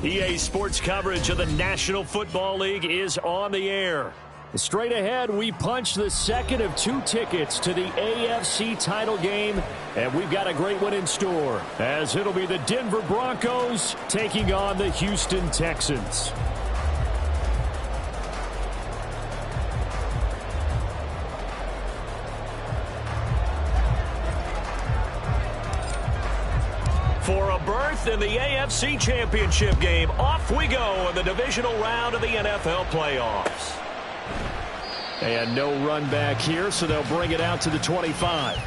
EA Sports coverage of the National Football League is on the air. Straight ahead, we punch the second of 2 tickets to the AFC title game, and we've got a great one in store, as it'll be the Denver Broncos taking on the Houston Texans. For a berth in the AFC Championship game, off we go in the divisional round of the NFL playoffs. And no run back here, so they'll bring it out to the 25.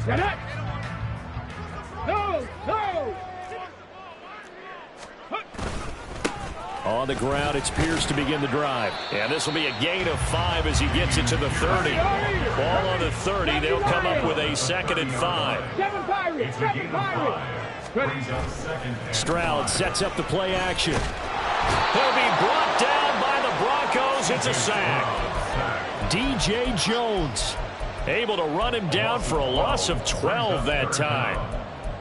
Get it! No! No! On the ground, it's Pierce to begin the drive. And this will be a gain of 5 as he gets it to the 30. Ball on the 30. They'll come up with a 2nd and 5. Stroud sets up the play action. He'll be brought down by the Broncos. It's a sack. DJ Jones able to run him down for a loss of 12 that time.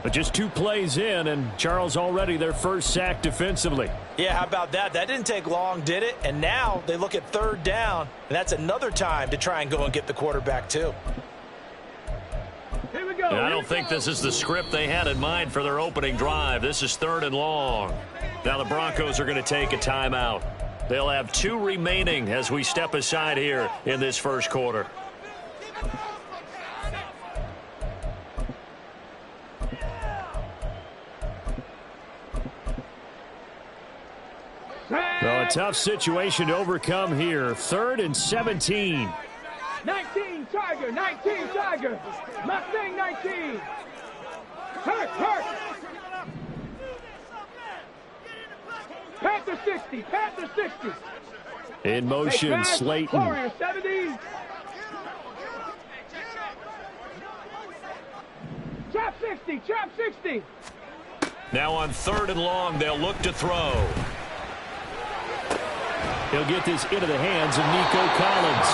But just 2 plays in, and Charles already their first sack defensively. Yeah, how about that? That didn't take long, did it? And now they look at 3rd down, and that's another time to try and go and get the quarterback too. Here we go. I don't think this is the script they had in mind for their opening drive. This is 3rd and long. Now the Broncos are going to take a timeout. They'll have 2 remaining as we step aside here in this first quarter. Well, a tough situation to overcome here. 3rd and 17. 19 Tiger, 19 Tiger. Mustang 19. Hurt. Panther 60, Panther 60. In motion, hey, Slayton. Warrior 70. Trap 60, trap 60. Now on 3rd and long, they'll look to throw. He'll get this into the hands of Nico Collins.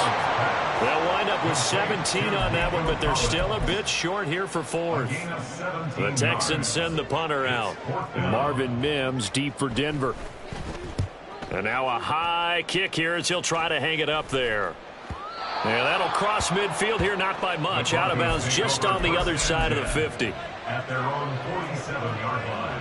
They'll wind up with 17 on that one, but they're still a bit short here for 4th. The Texans send the punter out. Marvin Mims deep for Denver. And now a high kick here as he'll try to hang it up there. And that'll cross midfield here, not by much. Out of bounds just on the other side of the 50. At their own 47-yard line.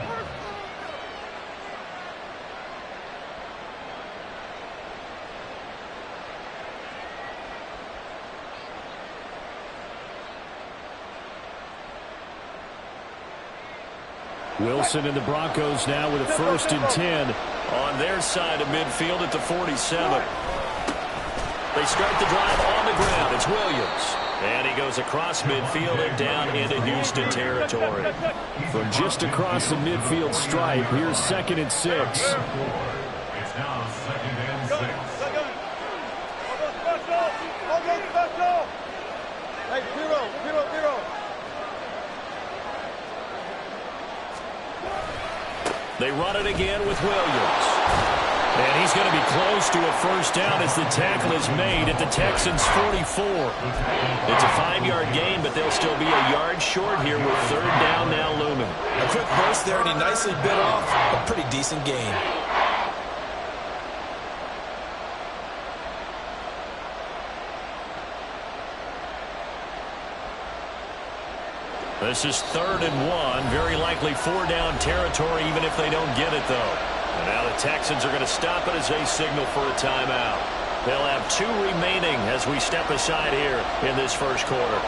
Wilson and the Broncos now with a 1st and 10 on their side of midfield at the 47. They start the drive on the ground. It's Williams. And he goes across midfield and down into Houston territory. From just across the midfield stripe, here's 2nd and 6. It's now 2nd and 6. Hey, zero. They run it again with Williams. And he's going to be close to a 1st down as the tackle is made at the Texans' 44. It's a 5-yard gain, but they'll still be a yard short here with 3rd down now looming. A quick burst there, and he nicely bit off a pretty decent gain. This is 3rd and 1. Very likely 4-down territory, even if they don't get it, though. And now the Texans are going to stop it as they signal for a timeout. They'll have 2 remaining as we step aside here in this first quarter.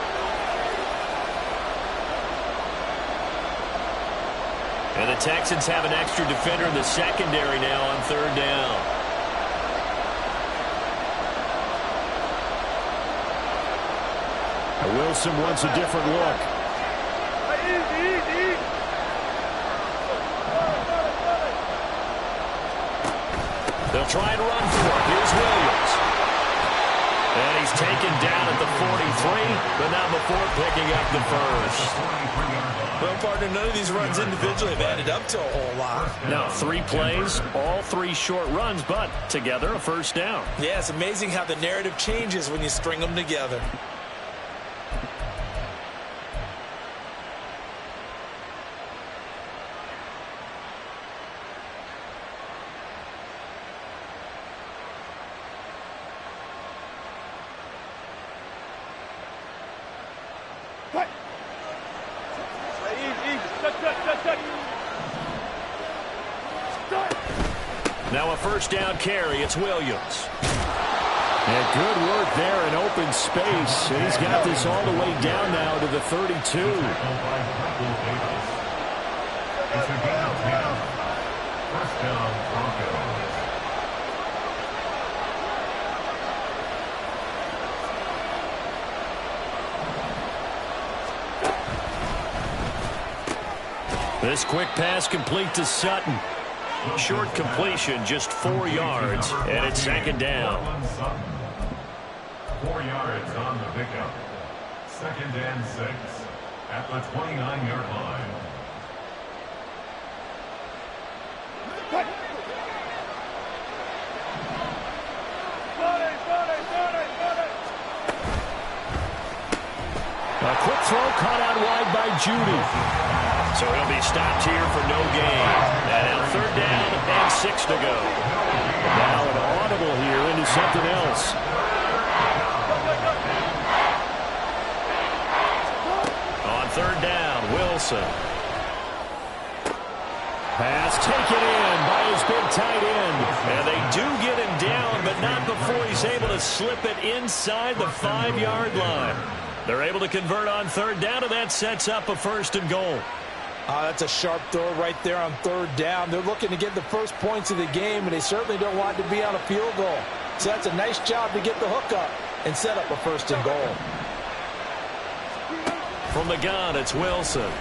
And the Texans have an extra defender in the secondary now on 3rd down. Wilson wants a different look. They'll try and run for it. Here's Williams. And he's taken down at the 43, but not before picking up the first. Well, partner, none of these runs individually have added up to a whole lot. Now, 3 plays, all 3 short runs, but together a first down. Yeah, it's amazing how the narrative changes when you string them together. Now a first down carry. It's Williams. And good work there in open space. And he's got this all the way down now to the 32. It's a gain of 10. First down, Broncos. This quick pass complete to Sutton. Short completion, just 4 yards, and it's second down. 4 yards on the pickup. Second and 6 at the 29-yard line. A quick throw caught out wide by Judy. So he'll be stopped here for no gain. And now third down and 6 to go. Now an audible here into something else. On third down, Wilson. Pass taken in by his big tight end. And they do get him down, but not before he's able to slip it inside the 5-yard line. They're able to convert on third down, and that sets up a first and goal. That's a sharp throw right there on third down. They're looking to get the first points of the game, and they certainly don't want to be on a field goal. So that's a nice job to get the hook up and set up a first and goal. From the gun, it's Wilson.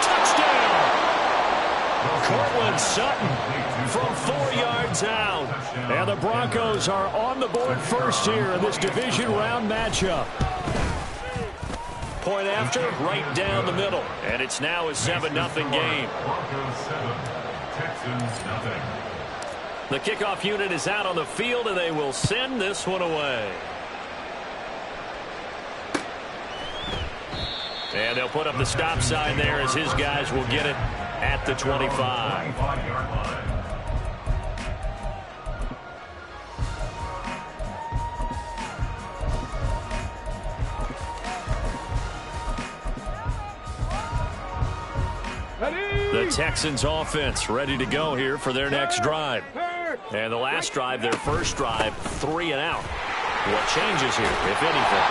Touchdown! Cortland Sutton from 4 yards out. And the Broncos are on the board first here in this division round matchup. Point after, right down the middle. And it's now a 7-0 game. Broncos 7, Texans nothing. The kickoff unit is out on the field, and they will send this one away. And they'll put up the stop sign there as his guys will get it at the 25. 25-yard line. The Texans offense ready to go here for their next drive. And the last drive, their first drive, 3 and out. What changes here, if anything?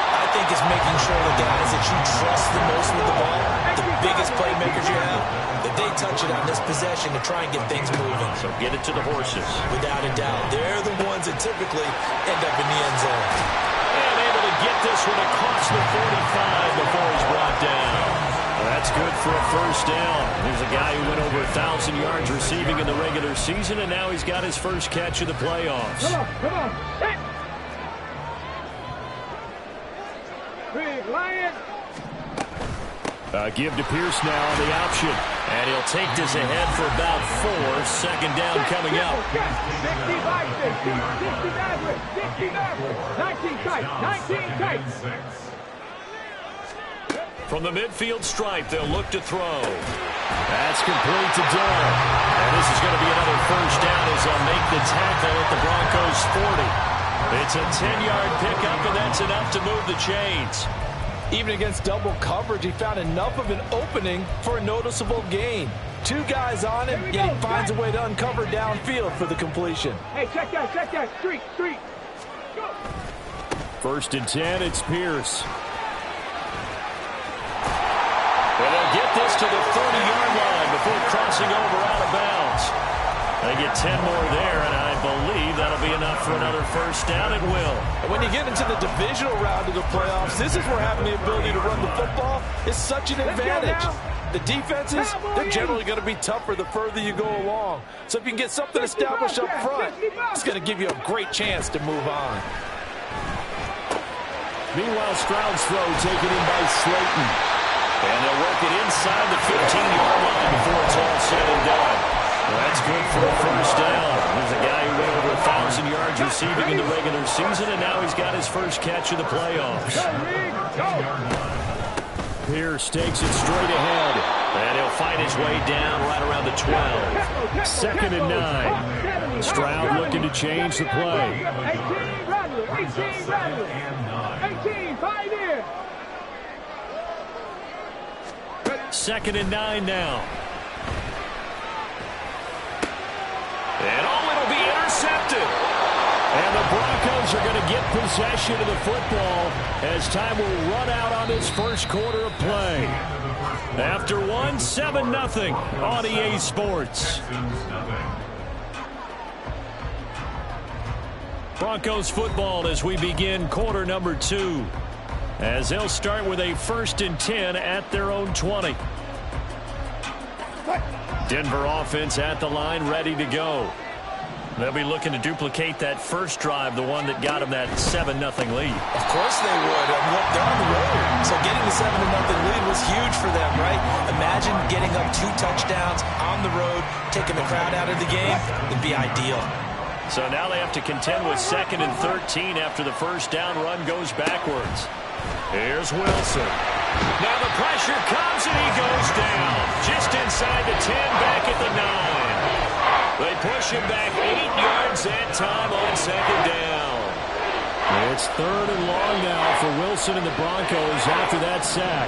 I think it's making sure the guys that you trust the most with the ball, the biggest playmakers you have, that they touch it on this possession to try and get things moving. So get it to the horses. Without a doubt. They're the ones that typically end up in the end zone. And able to get this one across the 45 before he's brought down. That's good for a first down. Here's a guy who went over 1,000 yards receiving in the regular season, and now he's got his first catch of the playoffs. Come on. Big Lion. Give to Pierce now on the option. And he'll take this ahead for about 4. Second down coming up. 19 tight. From the midfield stripe, they'll look to throw. That's complete to Dillon. And this is going to be another first down as they'll make the tackle at the Broncos 40. It's a 10-yard pickup, and that's enough to move the chains. Even against double coverage, he found enough of an opening for a noticeable gain. 2 guys on him, yet he finds a way to uncover downfield for the completion. Hey, check that. Street. Go. First and 10, it's Pierce. And they'll get this to the 30-yard line before crossing over out of bounds. They get 10 more there, and I believe that'll be enough for another first down. It will. And when you get into the divisional round of the playoffs, this is where having the ability to run the football is such an advantage. The defenses, they're generally going to be tougher the further you go along. So if you can get something established up front, it's going to give you a great chance to move on. Meanwhile, Stroud's throw taken in by Slayton. And they'll work it inside the 15-yard line before it's all said and done. Well, that's good for a first down. There's a guy who went over 1,000 yards receiving in the regular season, and now he's got his first catch of the playoffs. Pierce takes it straight ahead. And he'll find his way down right around the 12. 2nd and 9. Stroud looking to change the play. 18, Rattler. 18, Rattler. 18, Pioneer. 2nd and 9 now. And it'll be intercepted. And the Broncos are going to get possession of the football as time will run out on this first quarter of play. After one, 7-0 on EA Sports. Broncos football as we begin quarter number 2. As they'll start with a 1st and 10 at their own 20. Denver offense at the line, ready to go. They'll be looking to duplicate that first drive, the one that got them that 7-0 lead. Of course they would. Look, they're on the road. So getting the 7-0 lead was huge for them, right? Imagine getting up 2 touchdowns on the road, taking the crowd out of the game. It'd be ideal. So now they have to contend with 2nd and 13 after the first down run goes backwards. Here's Wilson. Now the pressure comes and he goes down. Just inside the 10, back at the 9. They push him back 8 yards that time on 2nd down. It's 3rd and long now for Wilson and the Broncos after that sack.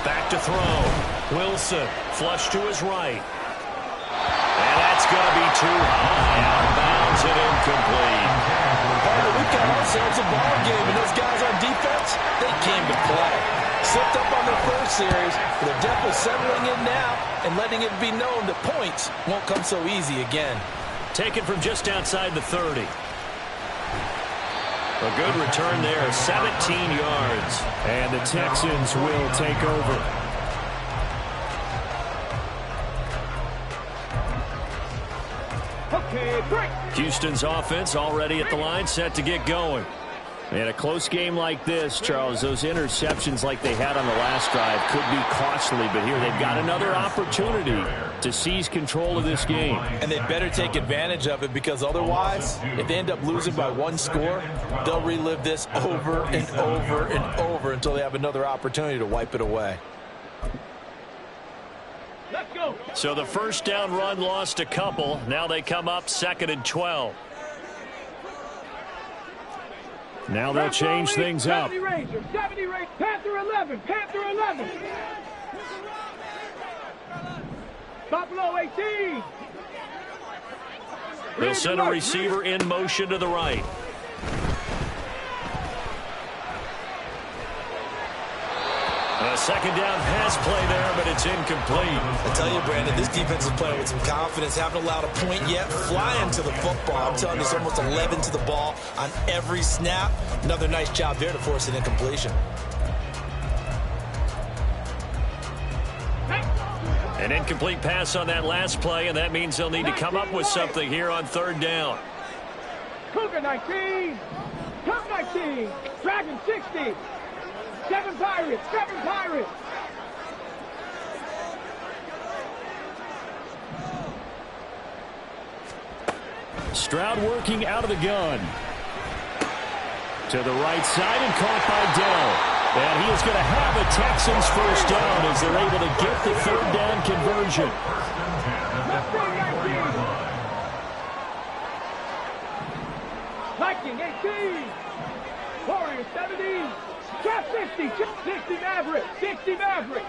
Back to throw. Wilson, flush to his right. And that's going to be too high. Out of bounds and incomplete. We've got ourselves a ball game, and those guys on defense, they came to play. Slipped up on their first series, but they're definitely settling in now and letting it be known that points won't come so easy again. Taken from just outside the 30. A good return there, 17 yards. And the Texans will take over. Okay, break. Houston's offense already at the line, set to get going. In a close game like this, Charles, those interceptions like they had on the last drive could be costly, but here they've got another opportunity to seize control of this game. And they better take advantage of it, because otherwise, if they end up losing by 1 score, they'll relive this over and over and over until they have another opportunity to wipe it away. Let's go. So the first down run lost a couple. Now they come up 2nd and 12. Now they'll change things up. 70 Rangers, 70 Rangers, Panther 11, Panther 11. Buffalo 18. They'll send a receiver in motion to the right. A 2nd down pass play there, but it's incomplete. I tell you, Brandon, this defense is playing with some confidence. Haven't allowed a point yet. Flying to the football. I'm telling you, it's almost 11 to the ball on every snap. Another nice job there to force an incompletion. An incomplete pass on that last play, and that means they'll need to come up with something here on 3rd down. Cougar 19. Cup 19. Dragon 60. 7 Pirates, 7 Pirates. Stroud working out of the gun. To the right side and caught by Dell. And he is going to have the Texans first down as they're able to get the 3rd down conversion. Viking 18. Warriors 70. Trap 60. 60 Maverick. 60 Maverick.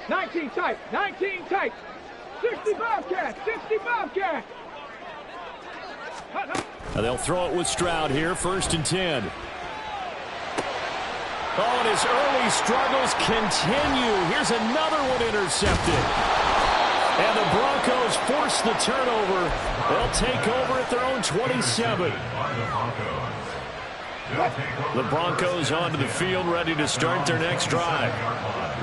19 tight. 19 tight. 60 Bobcat. 60 Bobcat. Now they'll throw it with Stroud here, 1st and 10. Oh, and his early struggles continue. Here's another one intercepted. And the Broncos force the turnover. They'll take over at their own 27. The Broncos onto the field, ready to start their next drive.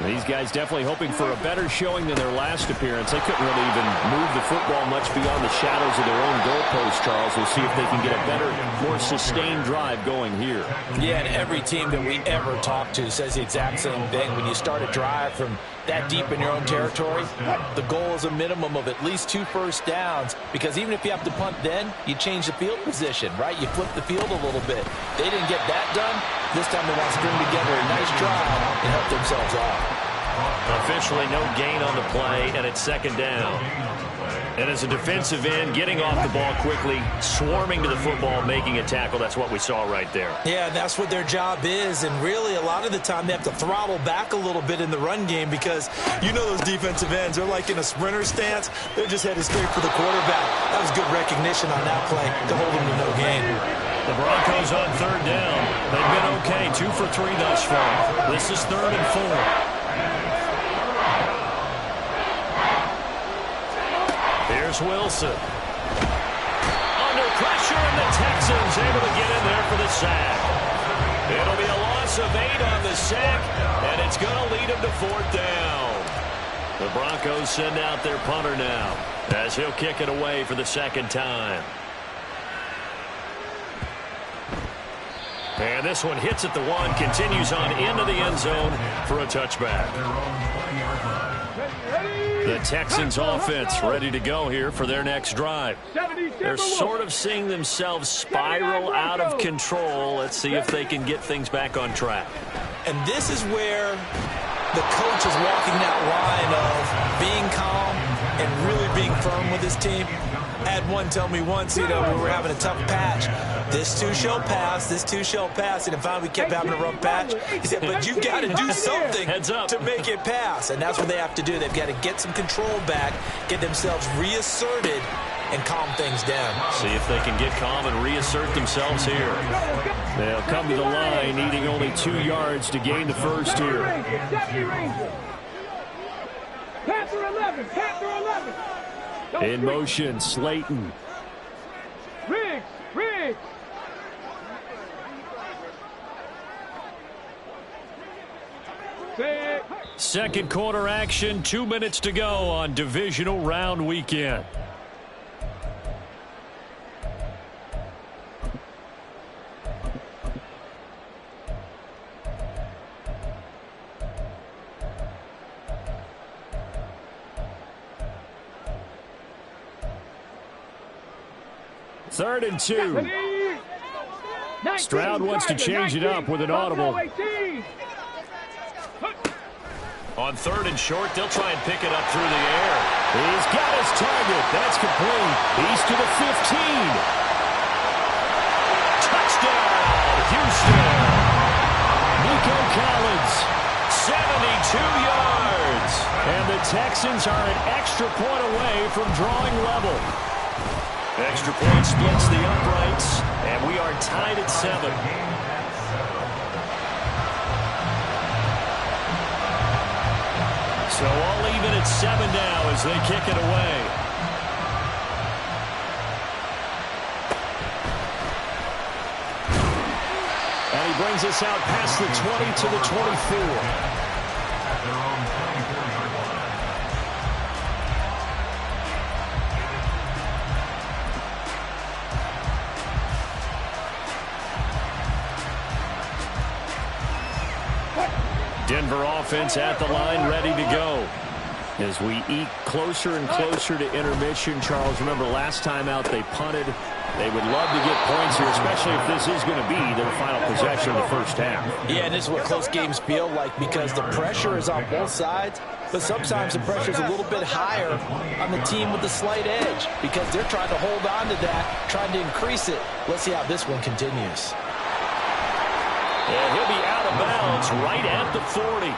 These guys definitely hoping for a better showing than their last appearance. They couldn't really even move the football much beyond the shadows of their own goalpost, Charles. We'll see if they can get a better, more sustained drive going here. Yeah, and every team that we ever talk to says the exact same thing. When you start a drive from that deep in your own territory, the goal is a minimum of at least 2 first downs, because even if you have to punt then, you change the field position, right? You flip the field a little bit. They didn't get that done. This time they want to string together a nice drive and help themselves out. Officially no gain on the play, and it's second down. And as a defensive end, getting off the ball quickly, swarming to the football, making a tackle, that's what we saw right there. Yeah, that's what their job is, and really a lot of the time they have to throttle back a little bit in the run game, because you know those defensive ends, they're like in a sprinter stance. They're just headed straight for the quarterback. That was good recognition on that play to hold them to no gain. The Broncos on third down. They've been okay, 2 for 3 thus far. This is 3rd and 4. Here's Wilson. Under pressure, and the Texans able to get in there for the sack. It'll be a loss of 8 on the sack, and it's going to lead them to 4th down. The Broncos send out their punter now, as he'll kick it away for the second time. And this one hits at the 1, continues on into the end zone for a touchback. The Texans offense ready to go here for their next drive. They're sort of seeing themselves spiral out of control. Let's see if they can get things back on track. And this is where the coach is walking that line of being calm and really being firm with his team. I had one tell me once, we were having a tough patch. This too shall pass, this too shall pass. And finally we kept having a rough patch. He said, but you've got to do something to make it pass. And that's what they have to do. They've got to get some control back, get themselves reasserted, and calm things down. See if they can get calm and reassert themselves here. They'll come to the line, needing only 2 yards to gain the first here. Panther 11, Panther 11. In motion, Slayton. Riggs. Second quarter action, 2 minutes to go on divisional round weekend. Third and 2. Stroud wants to change it up with an audible. On 3rd and short, they'll try and pick it up through the air. He's got his target. That's complete. He's to the 15. Touchdown, Houston. Nico Collins, 72 yards. And the Texans are an extra point away from drawing level. Extra point splits the uprights, and we are tied at 7. So all even at 7 now as they kick it away. And he brings us out past the 20 to the 24. Denver offense at the line, ready to go. As we eke closer and closer to intermission, Charles, remember last time out they punted. They would love to get points here, especially if this is going to be their final possession of the first half. Yeah, and this is what close games feel like, because the pressure is on both sides, but sometimes the pressure is a little bit higher on the team with the slight edge, because they're trying to hold on to that, trying to increase it. Let's see how this one continues. And he'll be out of bounds right at the 40.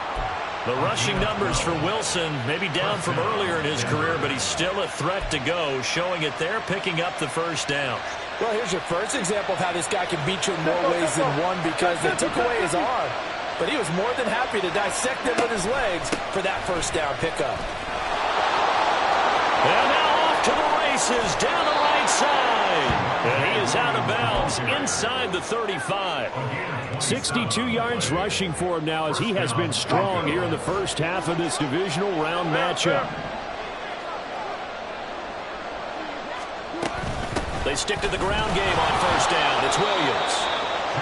The rushing numbers for Wilson maybe down from earlier in his career, but he's still a threat to go, showing it there, picking up the first down. Well, here's your first example of how this guy can beat you in more ways than one, because they took away his arm. but he was more than happy to dissect them with his legs for that first down pickup. And now off to the races down the right side. And he is out of bounds inside the 35. 62 yards rushing for him now as he has been strong here in the first half of this divisional round matchup. They stick to the ground game on first down. It's Williams.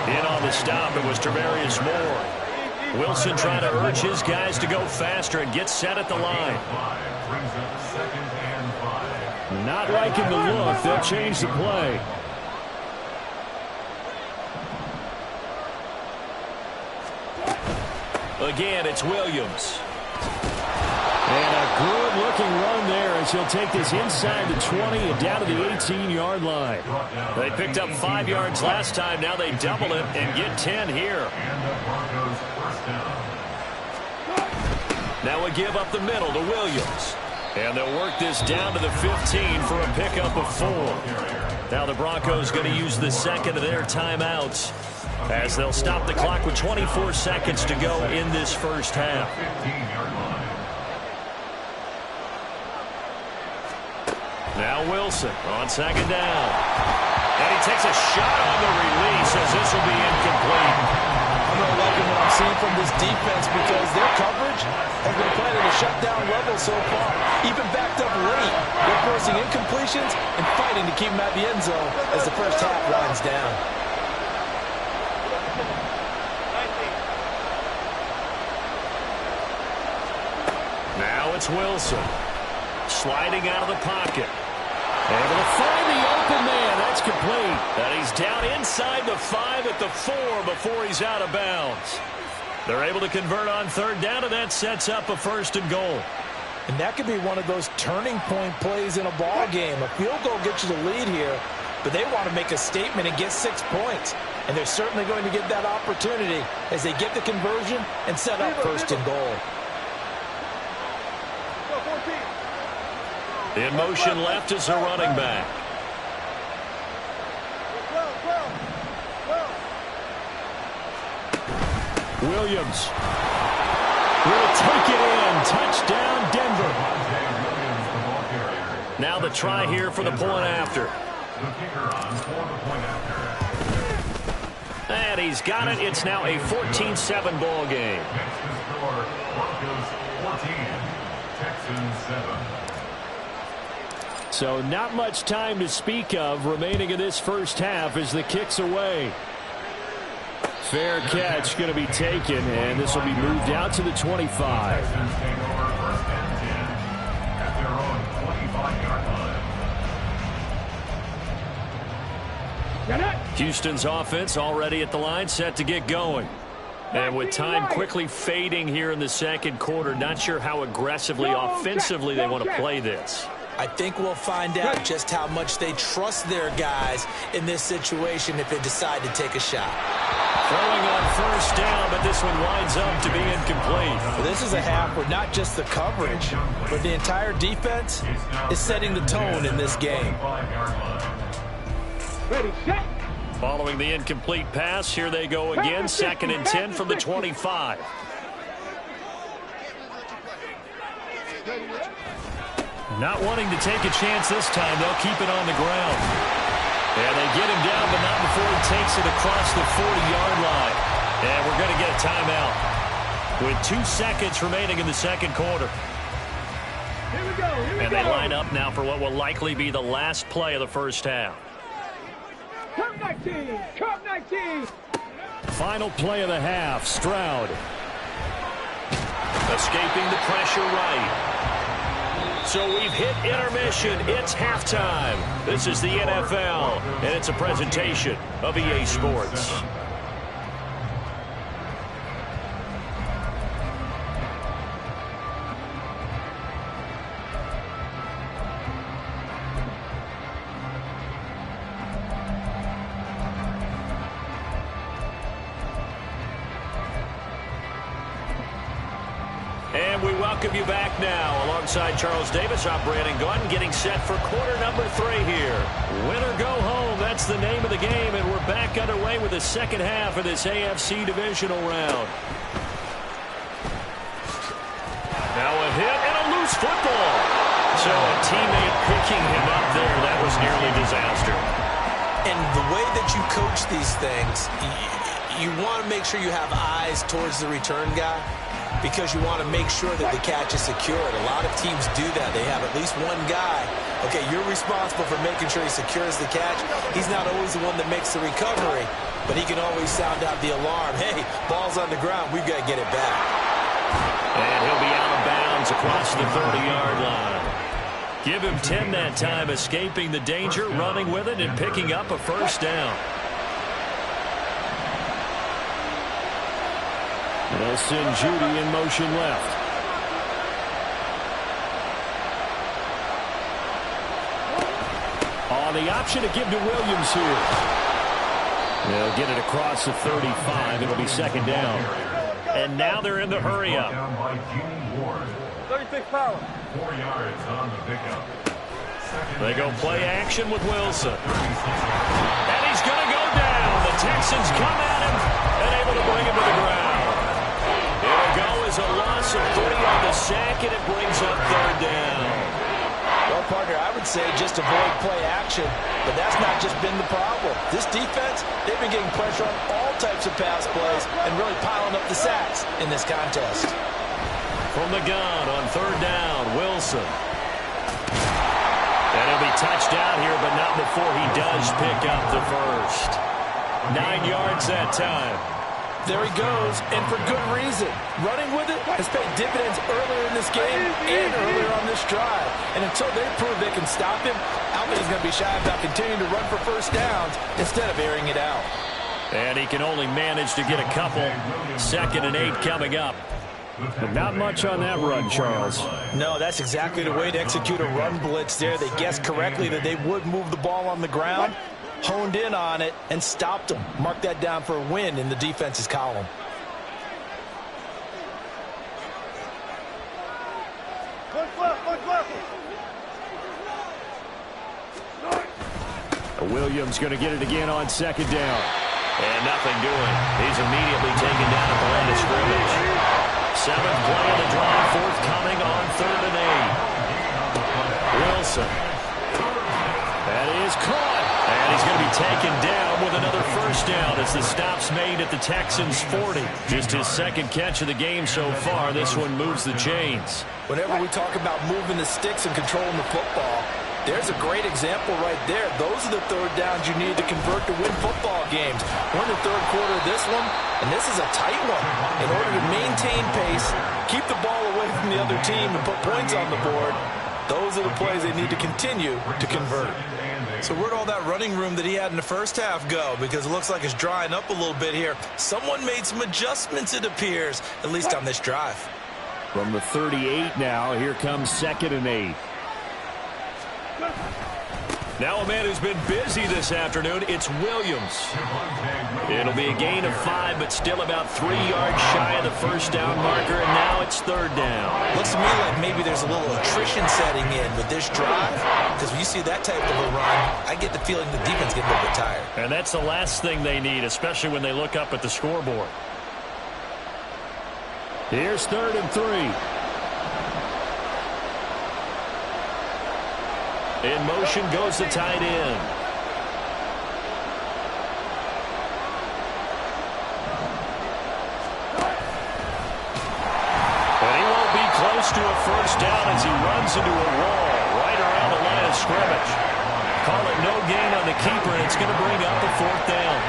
In on the stop, it was Tavarius Moore. Wilson trying to urge his guys to go faster and get set at the line. Not liking the look. They'll change the play. Again, it's Williams. And a good-looking run there as he'll take this inside the 20 and down to the 18-yard line. They picked up 5 yards last time. Now they double it and get 10 here. Now we give up the middle to Williams. And they'll work this down to the 15 for a pickup of 4. Now the Broncos going to use the second of their timeouts as they'll stop the clock with 24 seconds to go in this first half. Now Wilson on second down. And he takes a shot on the release as this will be incomplete. I'm really liking what I'm seeing from this defense because their coverage has been playing at a shutdown level so far. Even backed up late, they're forcing incompletions and fighting to keep them at the end zone as the first half winds down. Now it's Wilson. Sliding out of the pocket. Able to find the open man. That's complete. And he's down inside the 5 at the 4 before he's out of bounds. They're able to convert on third down, and that sets up a first and goal. And that could be one of those turning point plays in a ball game. A field goal gets you the lead here, but they want to make a statement and get 6 points. And they're certainly going to get that opportunity as they get the conversion and set up first and goal. In motion left is a running back. Williams will take it in. Touchdown, Denver. Now the try here for the point after. And he's got it. It's now a 14-7 ball game. Broncos 14, Texans 7. So not much time to speak of remaining in this first half as the kick's away. Fair catch going to be taken, and this will be moved out to the 25. Houston's offense already at the line, set to get going. And with time quickly fading here in the second quarter, not sure how aggressively, offensively they want to play this. I think we'll find out just how much they trust their guys in this situation if they decide to take a shot. Throwing on first down, but this one winds up to be incomplete. Well, this is a half where not just the coverage, but the entire defense is setting the tone in this game. Ready, set. Following the incomplete pass, here they go again, second and 10 from the 25. Not wanting to take a chance this time, they'll keep it on the ground. And they get him down, but not before he takes it across the 40-yard line. And we're going to get a timeout with 2 seconds remaining in the second quarter. Here we go. And they line up now for what will likely be the last play of the first half. Cup 19. Cup 19. Final play of the half. Stroud. Escaping the pressure right. So we've hit intermission. It's halftime. This is the NFL, and it's a presentation of EA Sports. And we welcome you back now. Alongside Charles Davis, I'm Brandon Gordon, getting set for quarter number 3 here. Win or go home, that's the name of the game, and we're back underway with the second half of this AFC divisional round. Now a hit and a loose football. So a teammate picking him up there, that was nearly disaster. And the way that you coach these things, you want to make sure you have eyes towards the return guy, because you want to make sure that the catch is secured. A lot of teams do that. They have at least one guy. Okay, you're responsible for making sure he secures the catch. He's not always the one that makes the recovery, but he can always sound out the alarm. Hey, ball's on the ground. We've got to get it back. And he'll be out of bounds across the 30-yard line. Give him 10 that time, escaping the danger, running with it, and picking up a first down. They'll send Judy in motion left. Oh, the option to give to Williams here. They'll get it across the 35. It'll be second down. And now they're in the hurry-up. 36 power. 4 yards on the pickup. They go play action with Wilson. And he's going to go down. The Texans come at him and able to bring him to the ground. It'll go as a loss of 3 on the sack, and it brings up third down. Well, partner, I would say just avoid play action, but that's not just been the problem. This defense, they've been getting pressure on all types of pass plays and really piling up the sacks in this contest. From the gun on third down, Wilson. And he'll be touched out here, but not before he does pick up the first. 9 yards that time. There he goes, and for good reason. Running with it has paid dividends earlier in this game and earlier on this drive. And until they prove they can stop him, Albany's going to be shy about continuing to run for first downs instead of airing it out. And he can only manage to get a couple. 2nd and 8 coming up. But not much on that run, Charles. No, that's exactly the way to execute a run blitz there. They guessed correctly that they would move the ball on the ground, honed in on it, and stopped them. Mark that down for a win in the defense's column. Williams going to get it again on second down. And nothing doing. He's immediately taken down at the line of scrimmage. 7th play of the drive, forthcoming on 3rd and 8. Wilson. That is caught. And he's going to be taken down with another first down as the stop's made at the Texans' 40. Just his 2nd catch of the game so far. This one moves the chains. Whenever we talk about moving the sticks and controlling the football, there's a great example right there. Those are the third downs you need to convert to win football games. We're in the third quarter of this one, and this is a tight one. In order to maintain pace, keep the ball away from the other team, and put points on the board, those are the plays they need to continue to convert. So where'd all that running room that he had in the first half go? Because it looks like it's drying up a little bit here. Someone made some adjustments, it appears, at least on this drive. From the 38 now, here comes 2nd and 8. Now a man who's been busy this afternoon, it's Williams. It'll be a gain of 5, but still about 3 yards shy of the first down marker, and now it's third down. Looks to me like maybe there's a little attrition setting in with this drive, because when you see that type of a run, I get the feeling the defense getting a little bit tired. And that's the last thing they need, especially when they look up at the scoreboard. Here's 3rd and 3. In motion goes the tight end. And he won't be close to a first down as he runs into a wall right around the line of scrimmage. Call it no gain on the keeper, and it's going to bring up the 4th down.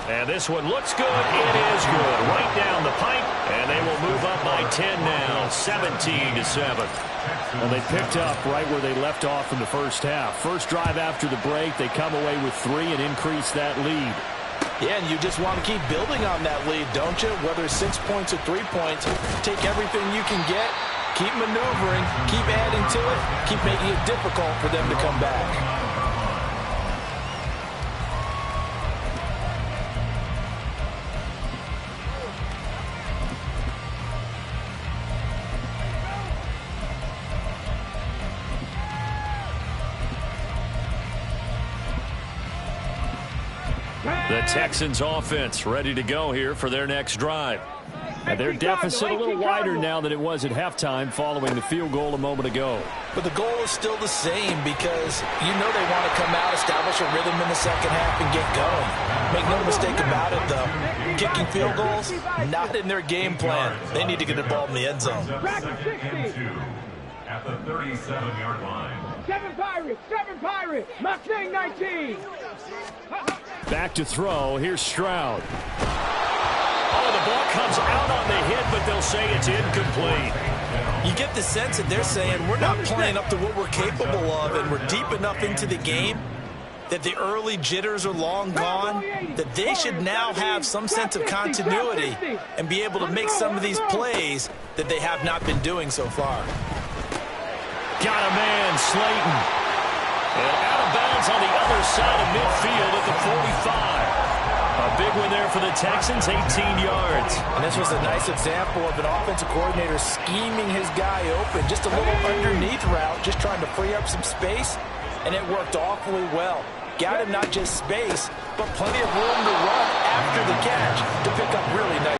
And this one looks good. It is good. Right down the pipe. And they will move up by 10 now. 17-7. And they picked up right where they left off in the first half. First drive after the break, they come away with 3 and increase that lead. Yeah, and you just want to keep building on that lead, don't you? Whether it's 6 points or 3 points, take everything you can get, keep maneuvering, keep adding to it, keep making it difficult for them to come back. The Texans offense ready to go here for their next drive. And their deficit a little wider now than it was at halftime following the field goal a moment ago. But the goal is still the same because you know they want to come out, establish a rhythm in the second half, and get going. Make no mistake about it, though. Kicking field goals, not in their game plan. They need to get the ball in the end zone. At the 37-yard line. 7 Pirates, Mustang 19. Back to throw, here's Stroud. Oh, the ball comes out on the hit, but they'll say it's incomplete. You get the sense that they're saying we're not playing up to what we're capable of, and we're deep enough into the game that the early jitters are long gone, that they should now have some sense of continuity and be able to make some of these plays that they have not been doing so far. Got a man, Slayton. And out of bounds on the other side of midfield at the 45. A big one there for the Texans, 18 yards. And this was a nice example of an offensive coordinator scheming his guy open. Just a little underneath route, just trying to free up some space, and it worked awfully well. Got him not just space, but plenty of room to run after the catch to pick up really nice.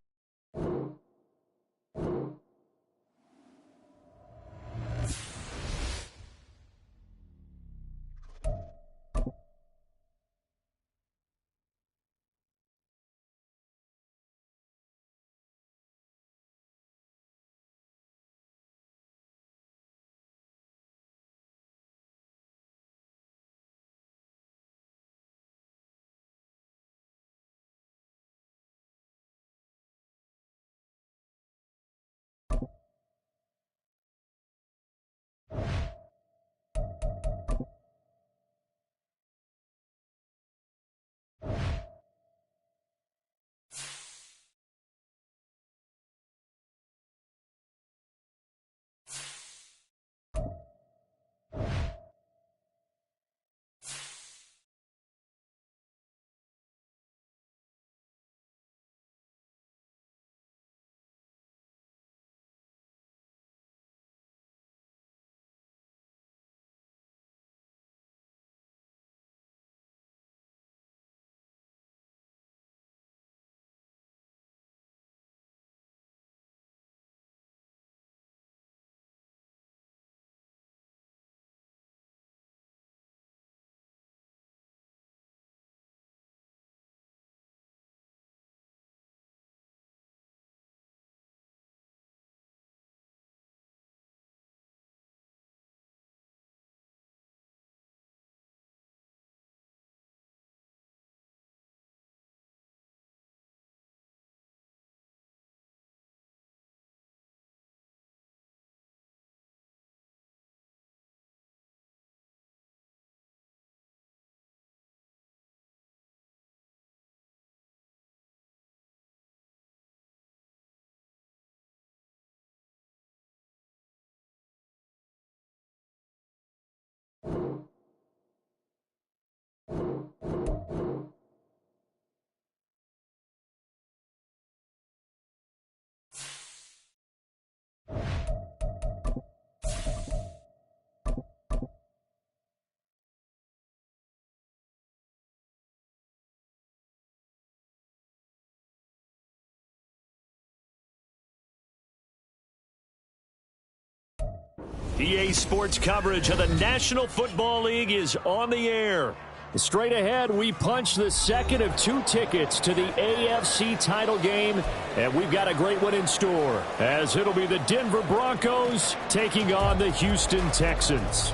EA Sports coverage of the National Football League is on the air. Straight ahead, we punch the second of 2 tickets to the AFC title game, and we've got a great one in store, as it'll be the Denver Broncos taking on the Houston Texans.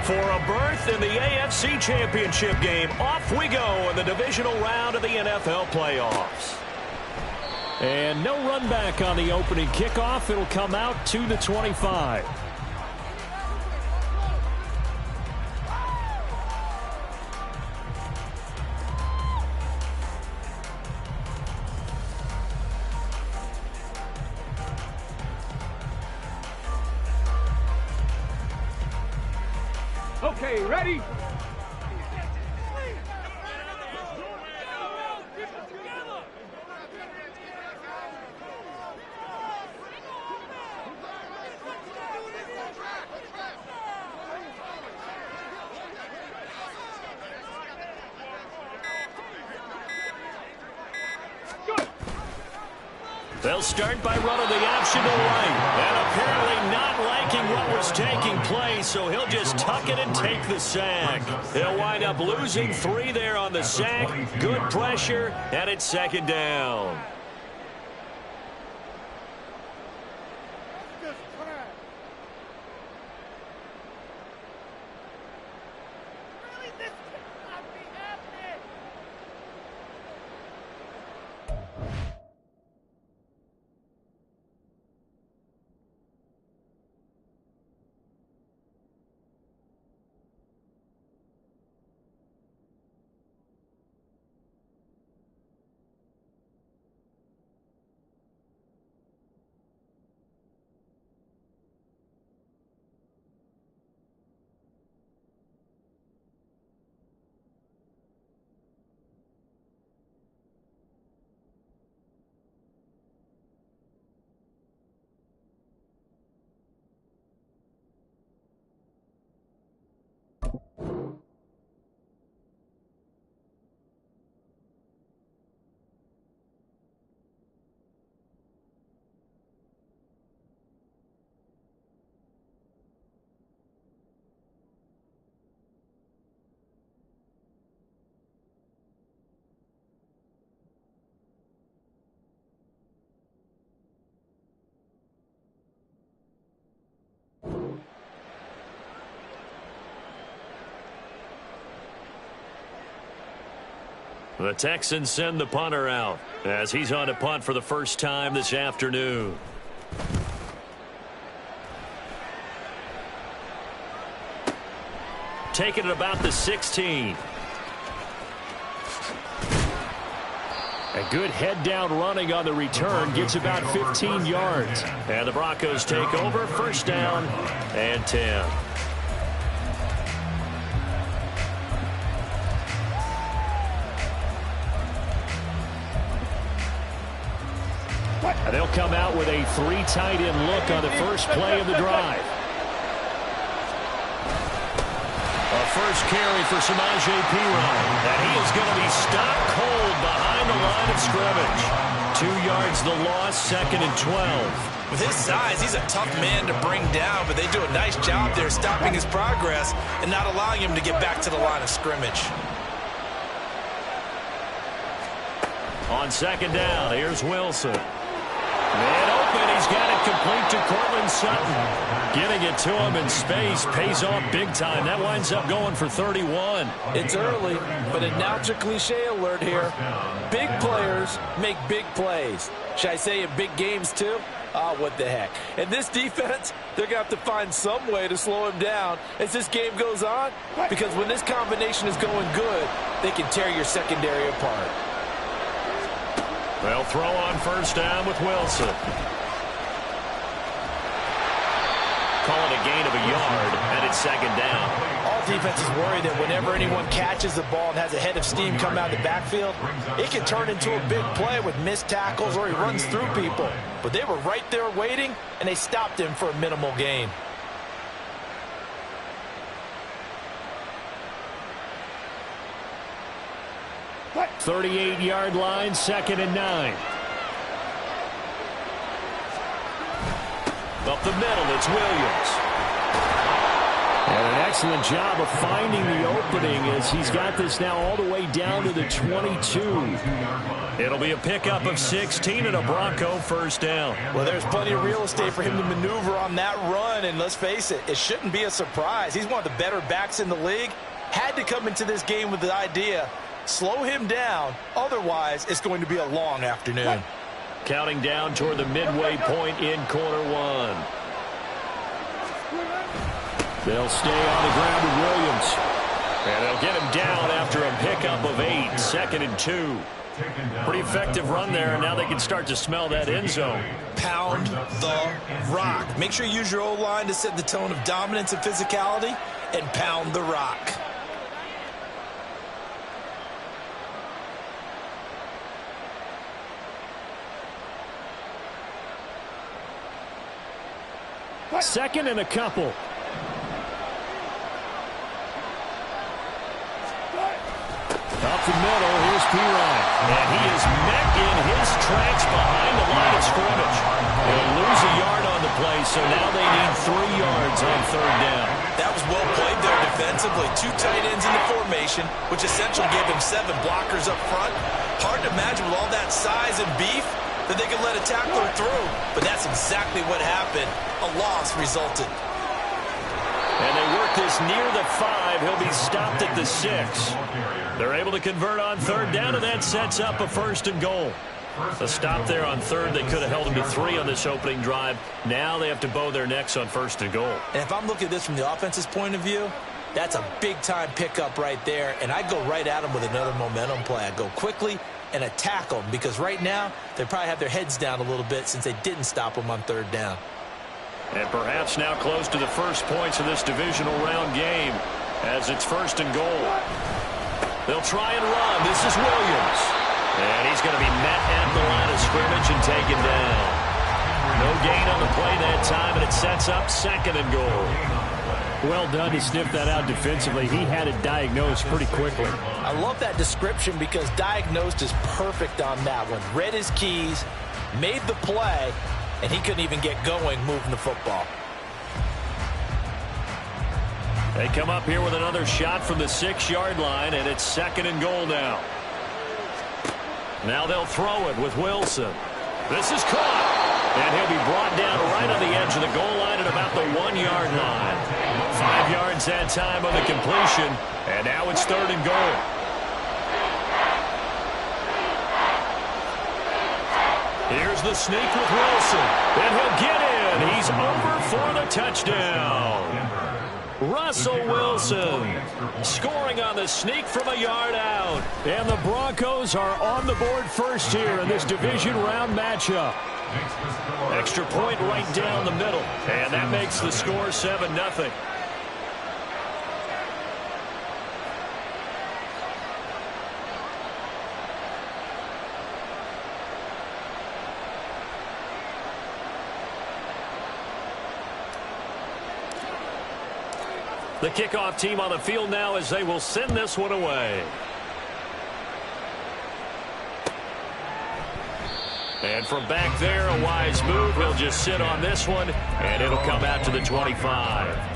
For a berth in the AFC Championship game, off we go in the divisional round of the NFL playoffs. And no run back on the opening kickoff. It'll come out to the 25. Okay, ready? They'll start by running the option to right. And apparently not liking what was taking place, so he'll just tuck it and take the sack. He'll wind up losing 3 there on the sack. Good pressure, and it's 2nd down. The Texans send the punter out as he's on to punt for the first time this afternoon. Taking it about the 16. A good head-down running on the return. Gets about 15 yards. And the Broncos take over. 1st down and 10. And they'll come out with a 3 tight end look on the first play of the drive. A first carry for Samaje Perine. And he is going to be stopped cold behind the line of scrimmage. 2 yards the loss, 2nd and 12. With his size, he's a tough man to bring down, but they do a nice job there stopping his progress and not allowing him to get back to the line of scrimmage. On 2nd down, here's Wilson. And open, he's got it complete to Cortland Sutton. Getting it to him in space pays off big time. That winds up going for 31. It's early, but announcer cliche alert here. Big players make big plays. Should I say in big games too? What the heck. And this defense, they're going to have to find some way to slow him down as this game goes on. Because when this combination is going good, they can tear your secondary apart. They'll throw on 1st down with Wilson. Call it a gain of a yard, and it's 2nd down. All defenses worry that whenever anyone catches the ball and has a head of steam come out of the backfield, it can turn into a big play with missed tackles or he runs through people. But they were right there waiting, and they stopped him for a minimal gain. 38-yard line, 2nd and 9. Up the middle, it's Williams. And an excellent job of finding the opening as he's got this now all the way down to the 22. It'll be a pickup of 16 and a Bronco 1st down. Well, there's plenty of real estate for him to maneuver on that run, and let's face it, it shouldn't be a surprise. He's one of the better backs in the league. Had to come into this game with the idea, slow him down, otherwise it's going to be a long afternoon. Counting down toward the midway point in quarter 1. They'll stay on the ground with Williams. And they'll get him down after a pickup of 8, 2nd and 2. Pretty effective run there, and now they can start to smell that end zone. Pound the rock. Make sure you use your O-line to set the tone of dominance and physicality, and pound the rock. Second and a couple. Up the middle, here's Pirine. And he is met in his tracks behind the line of scrimmage. They'll lose a yard on the play, so now they need 3 yards on third down. That was well played there defensively. 2 tight ends in the formation, which essentially gave him 7 blockers up front. Hard to imagine with all that size and beef that they could let a tackler through. But that's exactly what happened. A loss resulted. And they work this near the 5. He'll be stopped at the 6. They're able to convert on third down, and that sets up a 1st and goal. A stop there on third. They could have held him to 3 on this opening drive. Now they have to bow their necks on 1st and goal. And if I'm looking at this from the offense's point of view, that's a big-time pickup right there. And I'd go right at them with another momentum play. I'd go quickly and attack them because right now they probably have their heads down a little bit since they didn't stop them on third down. And perhaps now close to the first points of this divisional round game as it's 1st and goal. They'll try and run. This is Williams. And he's going to be met at the line of scrimmage and taken down. No gain on the play that time, and it sets up 2nd and goal. Well done to sniff that out defensively. He had it diagnosed pretty quickly. I love that description because diagnosed is perfect on that one. Read his keys, made the play, and he couldn't even get going moving the football. They come up here with another shot from the 6-yard line, and it's 2nd and goal now. Now they'll throw it with Wilson. This is caught. And he'll be brought down right on the edge of the goal line at about the 1-yard line. 5 yards that time on the completion. And now it's 3rd and goal. Here's the sneak with Wilson. And he'll get in. He's over for the touchdown. Russell Wilson scoring on the sneak from a yard out. And the Broncos are on the board first here in this division round matchup. Extra point right down the middle. And that makes the score 7-0. The kickoff team on the field now as they will send this one away. And from back there, a wise move. He'll just sit on this one, and it'll come out to the 25.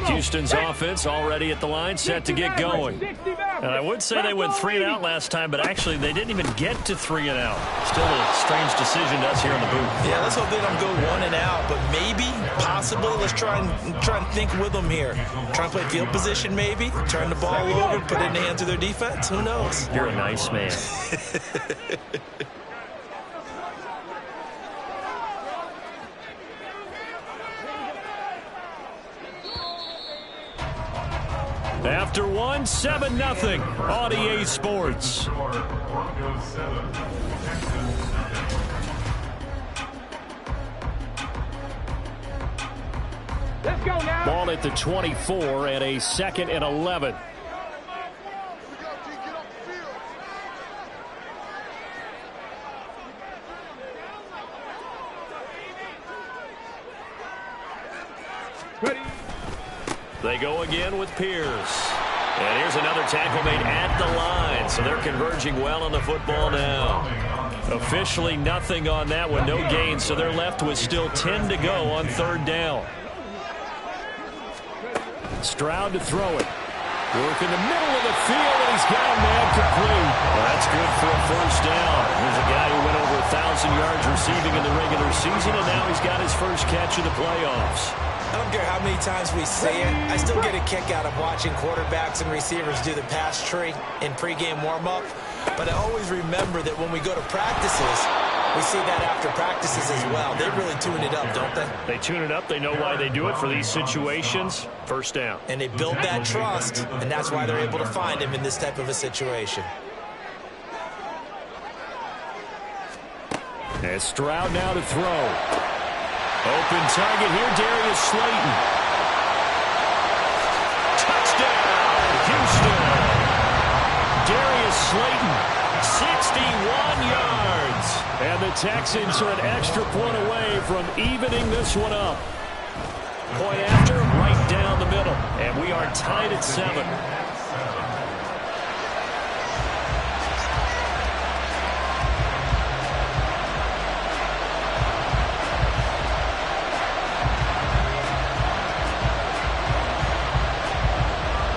Houston's offense already at the line, set to get going. And I would say they went 3 and out last time, but actually they didn't even get to 3 and out. Still a strange decision to us here in the booth. Yeah, let's hope they don't go 1 and out, but maybe, possibly, let's try and think with them here. Try and play field position maybe, turn the ball over, put it in the hands of their defense. Who knows? You're a nice man. After 1, 7-0 on EA Sports. Broncos 7, Texans 0. Let's go now. Ball at the 24 and a 2nd and 11. Ready. They go again with Pierce. And here's another tackle made at the line. So they're converging well on the football now. Officially nothing on that one. No gain. So they're left with still 10 to go on third down. Stroud to throw it. Work in the middle of the field, and he's got a man complete. Well, that's good for a first down. Here's a guy who went over 1,000 yards receiving in the regular season, and now he's got his first catch of the playoffs. I don't care how many times we see it. I still get a kick out of watching quarterbacks and receivers do the pass tree in pregame warm-up. But I always remember that when we go to practices, we see that after practices as well. They really tune it up, don't they? They tune it up. They know why they do it for these situations. First down. And they build that trust, and that's why they're able to find him in this type of a situation. And Stroud now to throw. Open target here, Darius Slayton. Touchdown, Houston. Darius Slayton, 61 yards. And the Texans are an extra point away from evening this one up. Point after, right down the middle. And we are tied at 7.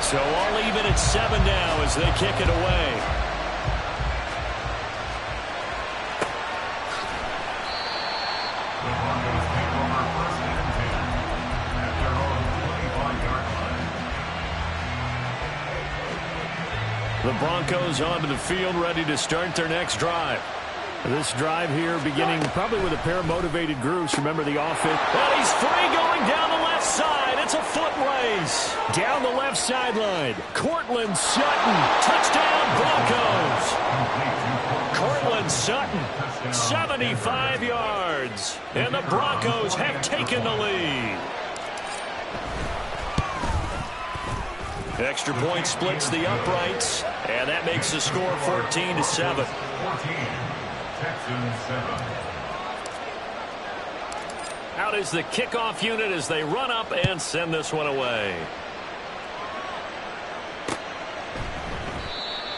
So all even at 7 now as they kick it away. The Broncos take over 1st and 10 at their own 25-yard line. The Broncos onto the field, ready to start their next drive. This drive here beginning probably with a pair of motivated groups. Remember the offense. And he's free going down the left side. It's a foot race. Down the left sideline. Cortland Sutton. Touchdown Broncos. Cortland Sutton. 75 yards. And the Broncos have taken the lead. Extra point splits the uprights. And that makes the score 14-7. 14. Texans 7. Out is the kickoff unit as they run up and send this one away.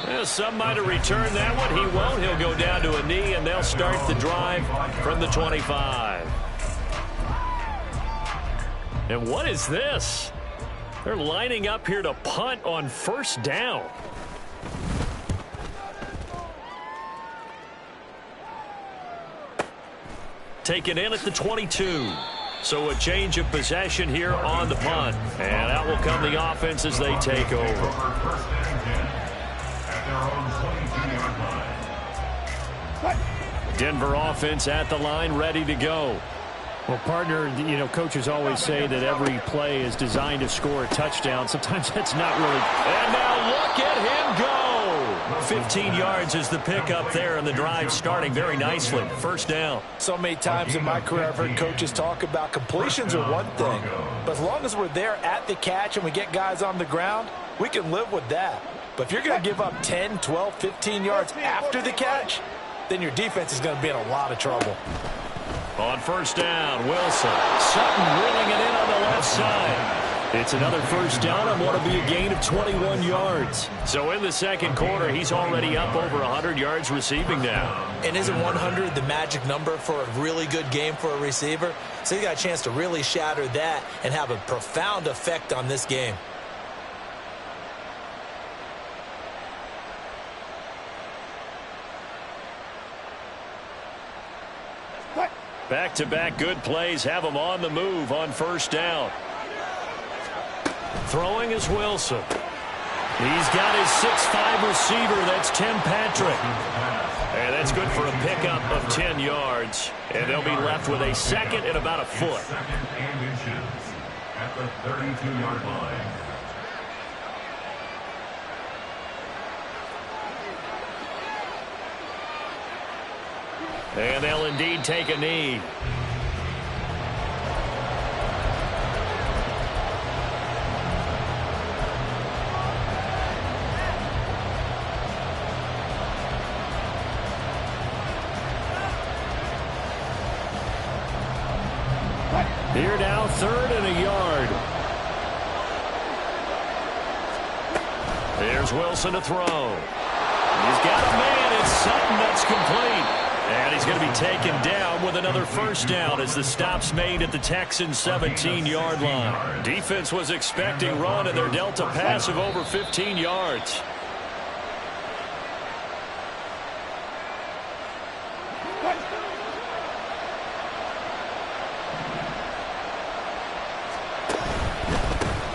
Well, some might have returned that one. He won't. He'll go down to a knee, and they'll start the drive from the 25. And what is this? They're lining up here to punt on 1st down. Taken in at the 22. So a change of possession here on the punt. And out will come the offense as they take over. 1st and 10 at their own 22-yard line. Denver offense at the line, ready to go. Well, partner, you know, coaches always say that every play is designed to score a touchdown. Sometimes that's not really. And now look at him go. 15 yards is the pickup there, and the drive starting very nicely. 1st down. So many times in my career I've heard coaches talk about completions are one thing, but as long as we're there at the catch and we get guys on the ground, we can live with that. But if you're going to give up 10, 12, 15 yards after the catch, then your defense is going to be in a lot of trouble. On 1st down, Wilson. Sutton reeling it in on the left side. It's another 1st down and what will be a gain of 21 yards. So in the 2nd quarter, he's already up over 100 yards receiving now. And isn't 100 the magic number for a really good game for a receiver? So you got a chance to really shatter that and have a profound effect on this game. Back-to-back good plays have him on the move on 1st down. Throwing is Wilson. He's got his 6'5" receiver. That's Tim Patrick. And that's good for a pickup of 10 yards. And they'll be left with a 2nd and about a foot. 2nd and inches at the 32-yard line. And they'll indeed take a knee. Here now, 3rd and a yard. There's Wilson to throw. He's got a man. It's Sutton. That's complete. And he's going to be taken down with another 1st down as the stop's made at the Texans' 17-yard line. Defense was expecting run, and they're dealt a pass of over 15 yards.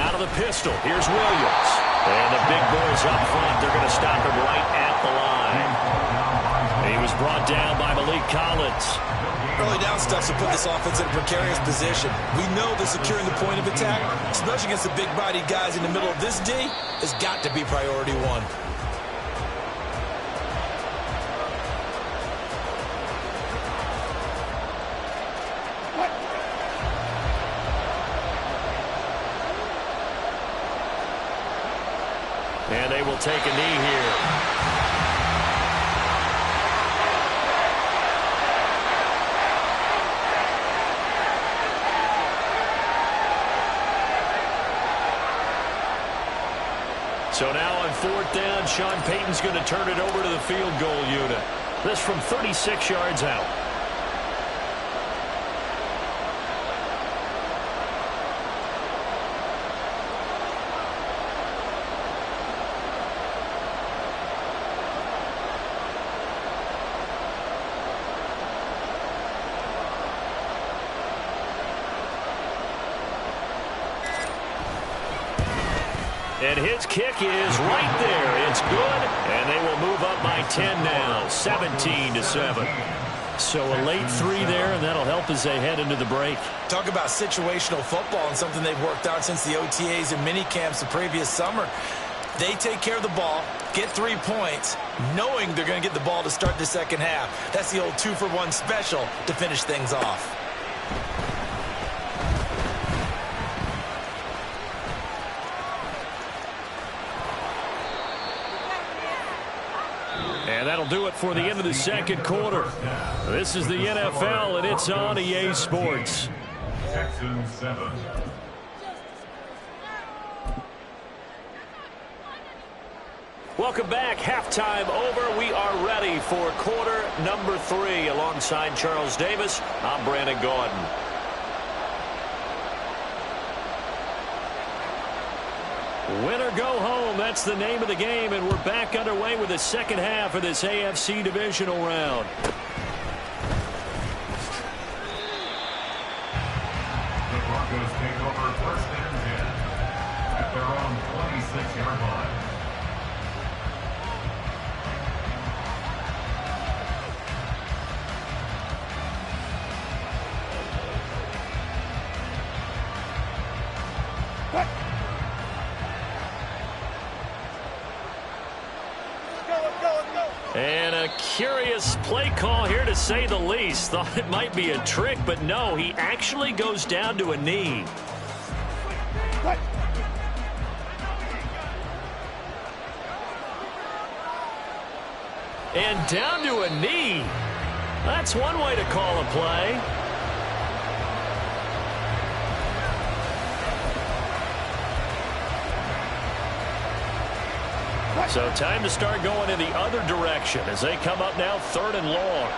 Out of the pistol, here's Williams. And the big boys up front, they're going to stop him right at the line. He was brought down by Malik Collins. Early down stuff to put this offense in a precarious position. We know that securing the point of attack, especially against the big-bodied guys in the middle of this D, has got to be priority 1. And they will take a knee here. So now on 4th down, Sean Payton's going to turn it over to the field goal unit. This from 36 yards out. And his kick is right there. It's good, and they will move up by 10 now, 17-7. So a late 3 there, and that'll help as they head into the break. Talk about situational football and something they've worked out since the OTAs and mini camps the previous summer. They take care of the ball, get 3 points, knowing they're going to get the ball to start the second half. That's the old 2-for-1 special to finish things off. And that'll do it for the end of the second quarter. This is the NFL, and it's on EA Sports. Texans 7. Welcome back. Halftime over. We are ready for quarter number 3. Alongside Charles Davis, I'm Brandon Gaudin. Win or go home, that's the name of the game, and we're back underway with the second half of this AFC divisional round. The Broncos take over 1st and 10 at their own 26-yard line. And a curious play call here, to say the least. Thought it might be a trick, but no, he actually goes down to a knee. And down to a knee. That's one way to call a play. So time to start going in the other direction as they come up now 3rd and long.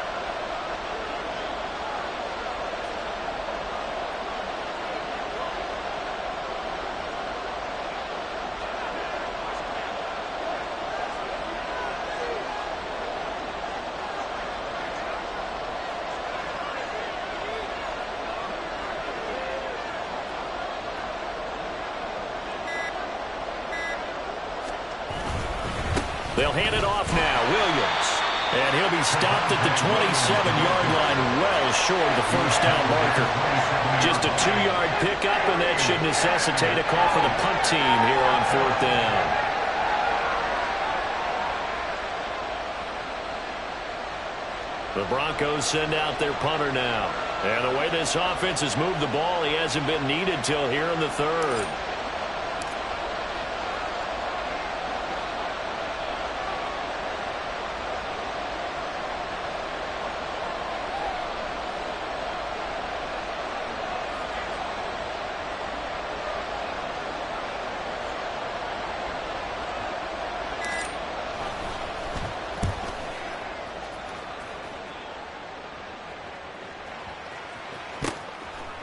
They'll hand it off now. Williams. And he'll be stopped at the 27-yard line, well short of the first down marker. Just a 2-yard pickup, and that should necessitate a call for the punt team here on 4th down. The Broncos send out their punter now. And the way this offense has moved the ball, he hasn't been needed till here in the 3rd.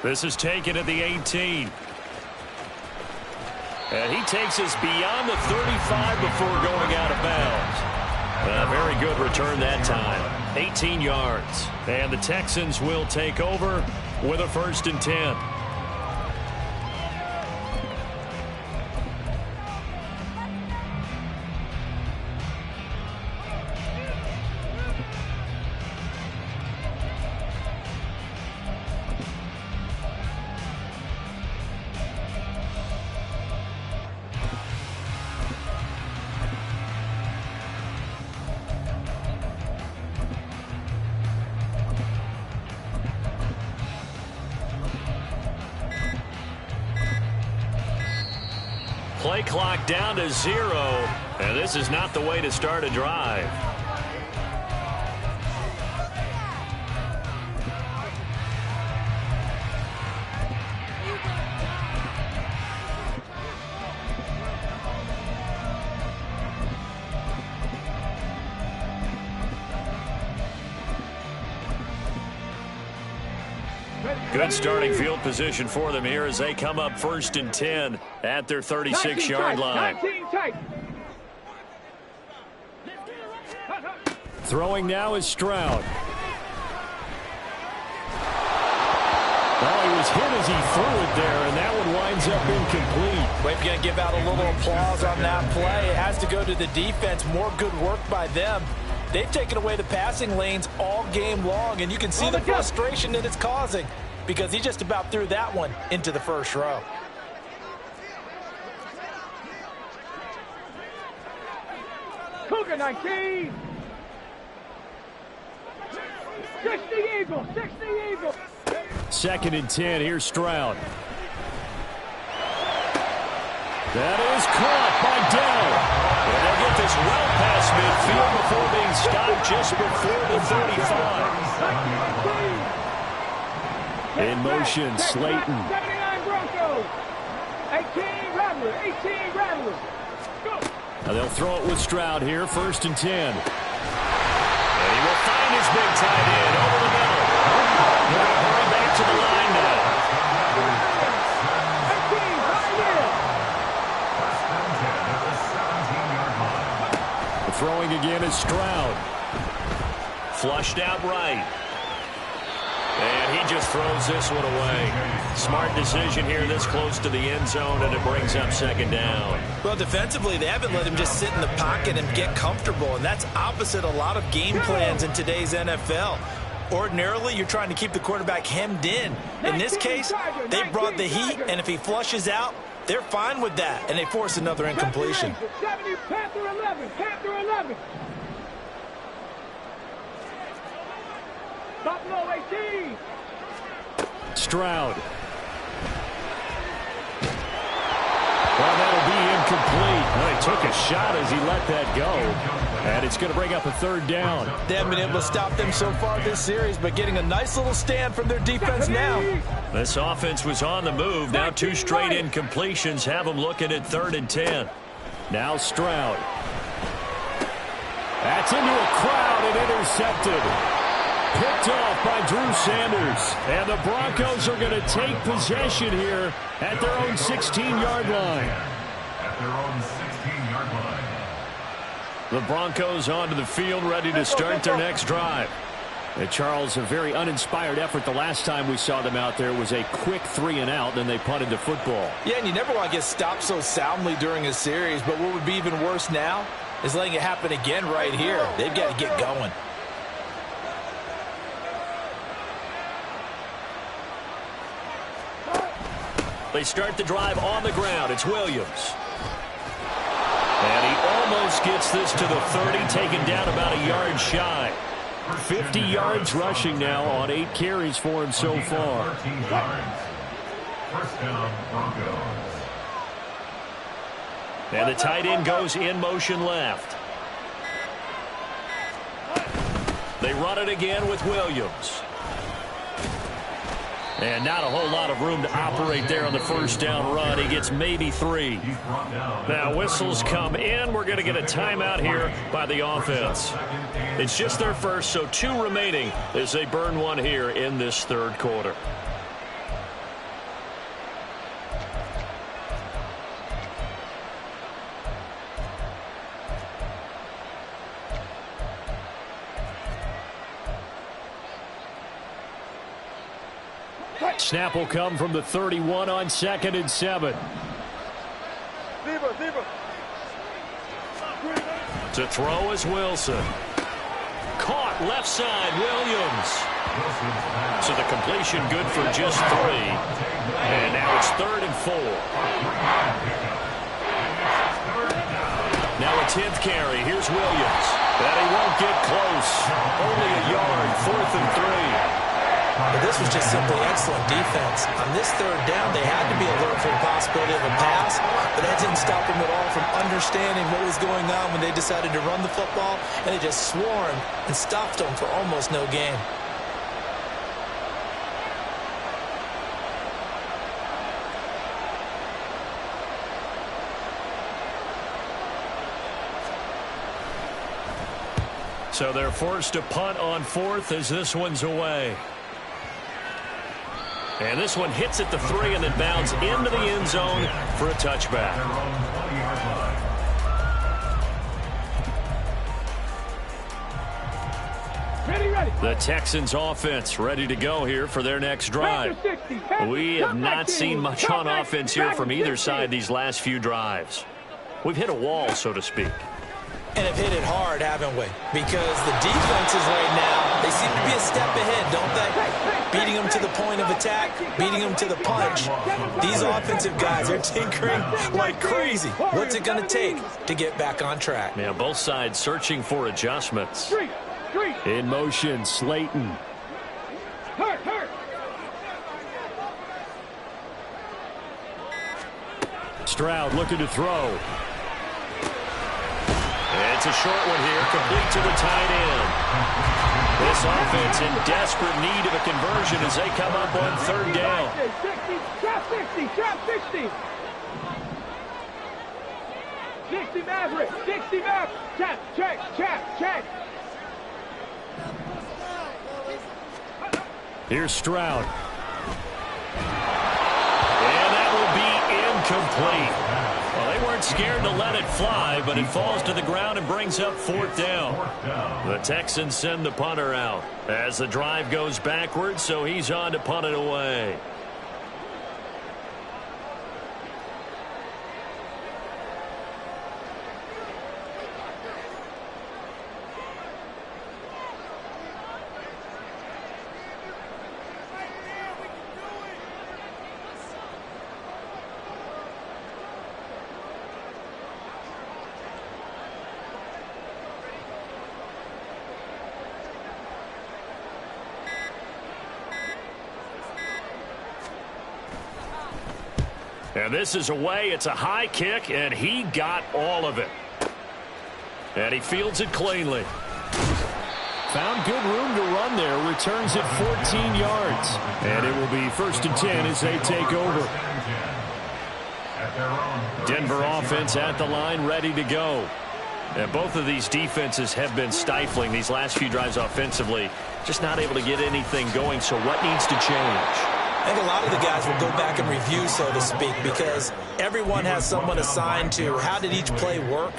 This is taken at the 18. And he takes us beyond the 35 before going out of bounds. A very good return that time. 18 yards. And the Texans will take over with a 1st and 10. Play clock down to 0, and this is not the way to start a drive. Good starting field position for them here as they come up 1st and 10 at their 36-yard line. 19 tight. Throwing now is Stroud. Well, he was hit as he threw it there, and that one winds up incomplete. We're going to give out a little applause on that play. It has to go to the defense. More good work by them. They've taken away the passing lanes all game long, and you can see the frustration that it's causing because he just about threw that one into the first row. Cougar 19. 60 Eagles, 60 Eagles. 2nd and 10, here's Stroud. That is caught by Dell. And they'll get this well past midfield before being stopped just before the 35. In motion, Slayton. 79 Broncos. 18 Rattlers, 18 Rattlers. Go. Now they'll throw it with Stroud here, 1st and 10. And he will find his big tight end over the middle. They're going to hurry back to the line now. 18, high in. Throwing again is Stroud. Flushed out right. And he just throws this one away. Smart decision here this close to the end zone, and it brings up 2nd down. Well, defensively, they haven't let him just sit in the pocket and get comfortable, and that's opposite a lot of game plans in today's NFL. Ordinarily, you're trying to keep the quarterback hemmed in. In this case, they brought the heat, and if he flushes out, they're fine with that, and they force another incompletion. 70, Panther 11, Panther 11. Buffalo 18. Stroud. Well, that'll be incomplete. Well, he took a shot as he let that go. And it's going to bring up a 3rd down. They haven't been able to stop them so far this series, but getting a nice little stand from their defense now. This offense was on the move. Now 2 straight incompletions have them looking at 3rd and 10. Now Stroud. That's into a crowd and intercepted. Picked off by Drew Sanders. And the Broncos are going to take possession here at their own 16-yard line. At their own 16-yard line. The Broncos onto the field, ready to start their next drive. And Charles, a very uninspired effort. The last time we saw them out there was a quick 3-and-out, then they punted the football. Yeah, and you never want to get stopped so soundly during a series, but what would be even worse now is letting it happen again right here. They've got to get going. They start the drive on the ground. It's Williams. And he almost gets this to the 30, taken down about a yard shy. 50 yards rushing now on 8 carries for him so far. 13 yards. First down, Broncos. And the tight end goes in motion left. They run it again with Williams. And not a whole lot of room to operate there on the 1st down run. He gets maybe 3. Now whistles come in. We're going to get a timeout here by the offense. It's just their first, so 2 remaining as they burn one here in this 3rd quarter. Snap will come from the 31 on 2nd and 7. To throw is Wilson. Caught left side, Williams. So the completion good for just 3. And now it's 3rd and 4. Now a 10th carry. Here's Williams. But he won't get close. Only a yard, 4th and 3. But this was just simply excellent defense. On this 3rd down, they had to be alert for the possibility of a pass, but that didn't stop them at all from understanding what was going on when they decided to run the football, and they just swarmed and stopped them for almost no gain. So they're forced to punt on 4th as this one's away. And this one hits at the 3 and then bounds into the end zone for a touchback. The Texans offense ready to go here for their next drive. We have not seen much on offense here from either side these last few drives. We've hit a wall, so to speak. And have hit it hard, haven't we? Because the defenses right now, they seem to be a step ahead, don't they? Beating them to the point of attack, beating them to the punch. These offensive guys are tinkering like crazy. What's it going to take to get back on track? Yeah, both sides searching for adjustments. In motion, Slayton. Stroud looking to throw. It's a short one here, complete to the tight end. This offense in desperate need of a conversion as they come up on third down. Trap 60, trap 60. 60 Maverick, 60 Maverick. Check, check. Here's Stroud. And that will be incomplete. Well, they weren't scared to let it fly, but it falls to the ground and brings up fourth down. The Texans send the punter out as the drive goes backwards, so he's on to punt it away. And this is away. It's a high kick, and he got all of it. And he fields it cleanly. Found good room to run there. Returns it 14 yards. And it will be 1st and 10 as they take over. Denver offense at the line, ready to go. And both of these defenses have been stifling these last few drives offensively. Just not able to get anything going, so what needs to change? I think a lot of the guys will go back and review, so to speak, because everyone has someone assigned to how did each play work.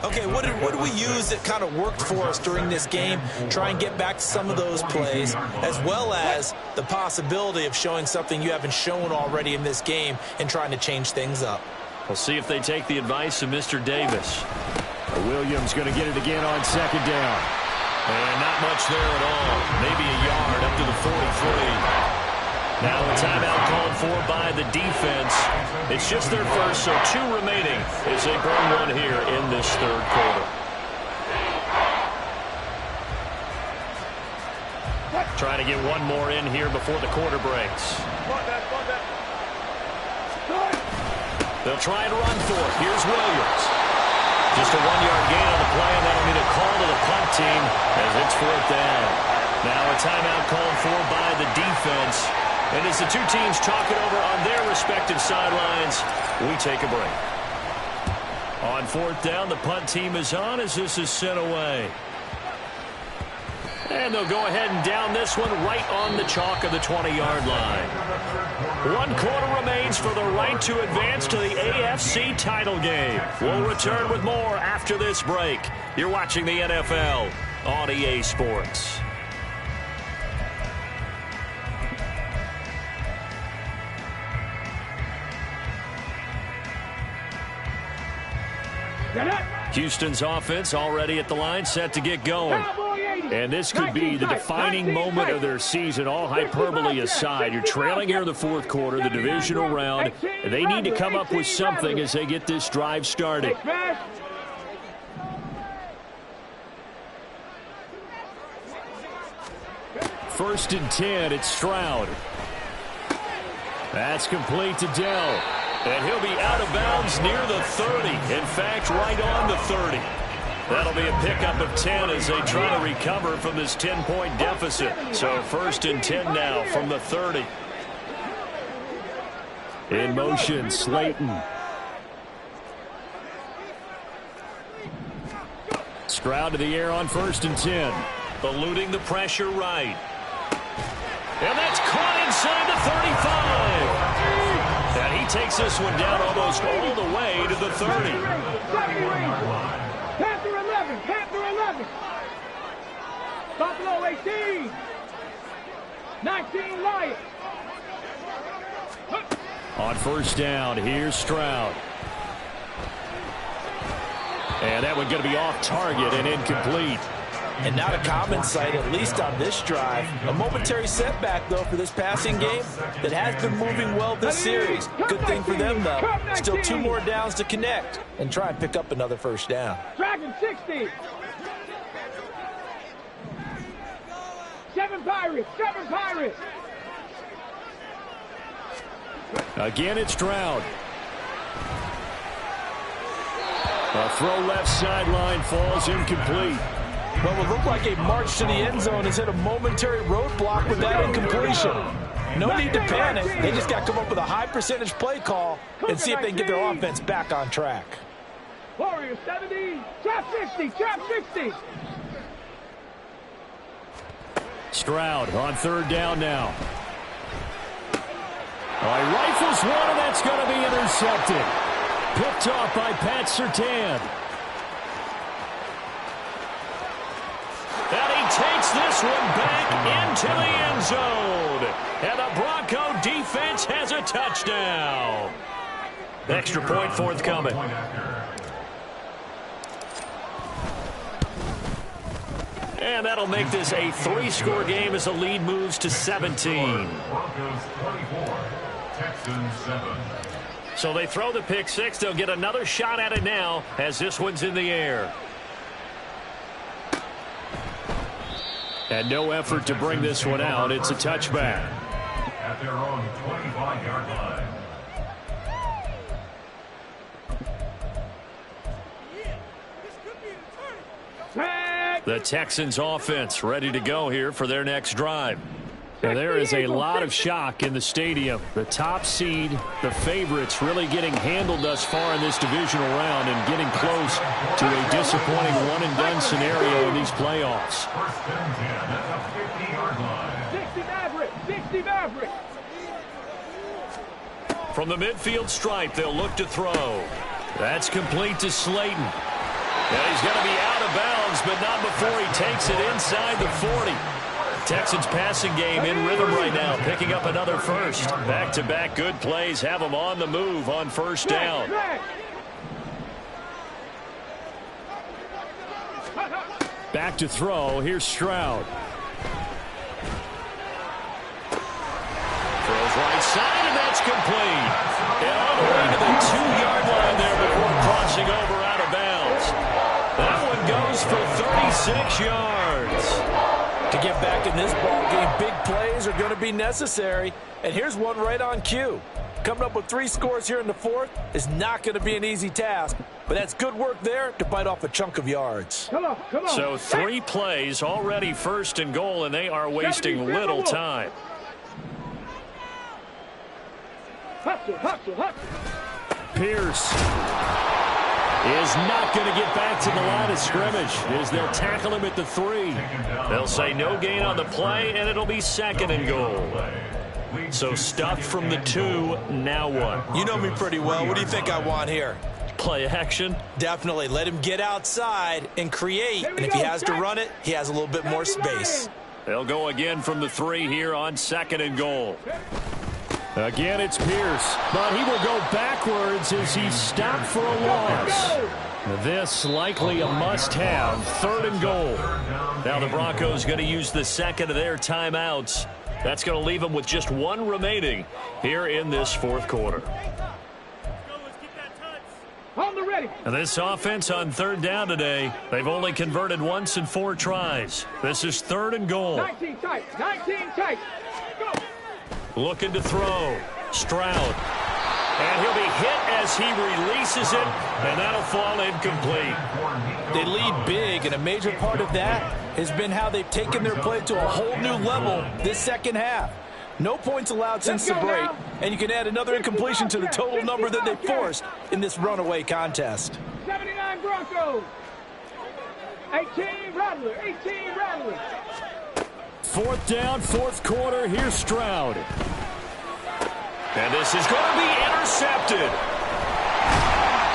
Okay, what did we use that kind of worked for us during this game? Try and get back to some of those plays, as well as the possibility of showing something you haven't shown already in this game and trying to change things up. We'll see if they take the advice of Mr. Davis. Williams going to get it again on 2nd down. And not much there at all. Maybe a yard up to the 43. Now a timeout called for by the defense. It's just their first, so 2 remaining as they burn one here in this third quarter. Trying to get one more in here before the quarter breaks. They'll try and run for it. Here's Williams. Just a 1-yard gain on the play, and that'll be a call to the punt team as it's 4th down. Now a timeout called for by the defense. And as the two teams talk it over on their respective sidelines, we take a break. On 4th down, the punt team is on as this is sent away. And they'll go ahead and down this one right on the chalk of the 20-yard line. 1 quarter remains for the right to advance to the AFC title game. We'll return with more after this break. You're watching the NFL on EA Sports. Houston's offense already at the line, set to get going. And this could be the defining moment of their season, all hyperbole aside. You're trailing here in the 4th quarter, the divisional round, and they need to come up with something as they get this drive started. 1st and 10, it's Stroud. That's complete to Dell. And he'll be out of bounds near the 30. In fact, right on the 30. That'll be a pickup of 10 as they try to recover from this 10-point deficit. So 1st and 10 now from the 30. In motion, Slayton. Stroud to the air on 1st and 10. Eluding the pressure right. And that's caught inside the 35. And he takes this one down almost all the way to the 30. Panther 11, Panther 11. Buffalo 18. 19 Lions. On first down, here's Stroud. And that one going to be off target and incomplete. And not a common sight, at least on this drive. A momentary setback, though, for this passing game that has been moving well this series. Good thing for them, though. Still 2 more downs to connect and try and pick up another first down. Dragon 60. 7 Pirates, 7 Pirates. Again, it's Stroud. A throw left sideline falls incomplete. What would look like a march to the end zone has hit a momentary roadblock with that incompletion. No need to panic. They just got to come up with a high percentage play call and see if they can get their offense back on track. Warriors 70, trap 50, trap 50. Stroud on third down now. He rifles one, and that's going to be intercepted. Picked off by Pat Surtain. And he takes this one back into the end zone. And the Bronco defense has a touchdown. Extra point forthcoming. And that'll make this a 3-score game as the lead moves to 17. Broncos 24, Texans 7. So they throw the pick six. They'll get another shot at it now as this one's in the air. And no effort to bring this one out. It's a touchback. At their own 25-yard line. The Texans offense ready to go here for their next drive. And there is a lot of shock in the stadium. The top seed, the favorites, really getting handled thus far in this divisional round and getting close to a disappointing one-and-done scenario in these playoffs. First and 10 at the 50-yard line. 60 Maverick, 60 Maverick. From the midfield stripe, they'll look to throw. That's complete to Slayton. And he's going to be out of bounds, but not before he takes it inside the 40. Texans passing game in rhythm right now, picking up another first. Back-to-back good plays have them on the move on first down. Back to throw. Here's Stroud. Throws right side, and that's complete. And all the way to the 2-yard line there before crossing over out of bounds. That one goes for 36 yards. To get back in this ball game, big plays are going to be necessary. And here's one right on cue. Coming up with 3 scores here in the 4th is not going to be an easy task. But that's good work there to bite off a chunk of yards. Come on, come on. So 3 plays already first and goal, and they are wasting little time. Hustle, hustle, hustle. Pierce is not going to get back to the line of scrimmage as they'll tackle him at the 3. They'll say no gain on the play, and it'll be second and goal. So stuffed from the 2, now what? You know me pretty well. What do you think I want here? Play action? Definitely. Let him get outside and create. And if he has to run it, he has a little bit more space. They'll go again from the 3 here on second and goal. Again, it's Pierce, but he will go backwards as he's stopped for a loss. This likely a must-have, 3rd and goal. Now the Broncos going to use the second of their timeouts. That's going to leave them with just 1 remaining here in this 4th quarter. On the ready. And this offense on 3rd down today, they've only converted once in 4 tries. This is 3rd and goal. 19 tight, 19 tight. Go. Looking to throw. Stroud. And he'll be hit as he releases it, and that'll fall incomplete. They lead big, and a major part of that has been how they've taken their play to a whole new level this second half. No points allowed since the break, and you can add another incompletion to the total number that they forced in this runaway contest. 79 Broncos. 18 Rattler, 18 Rattler. 4th down, 4th quarter. Here's Stroud. And this is going to be intercepted.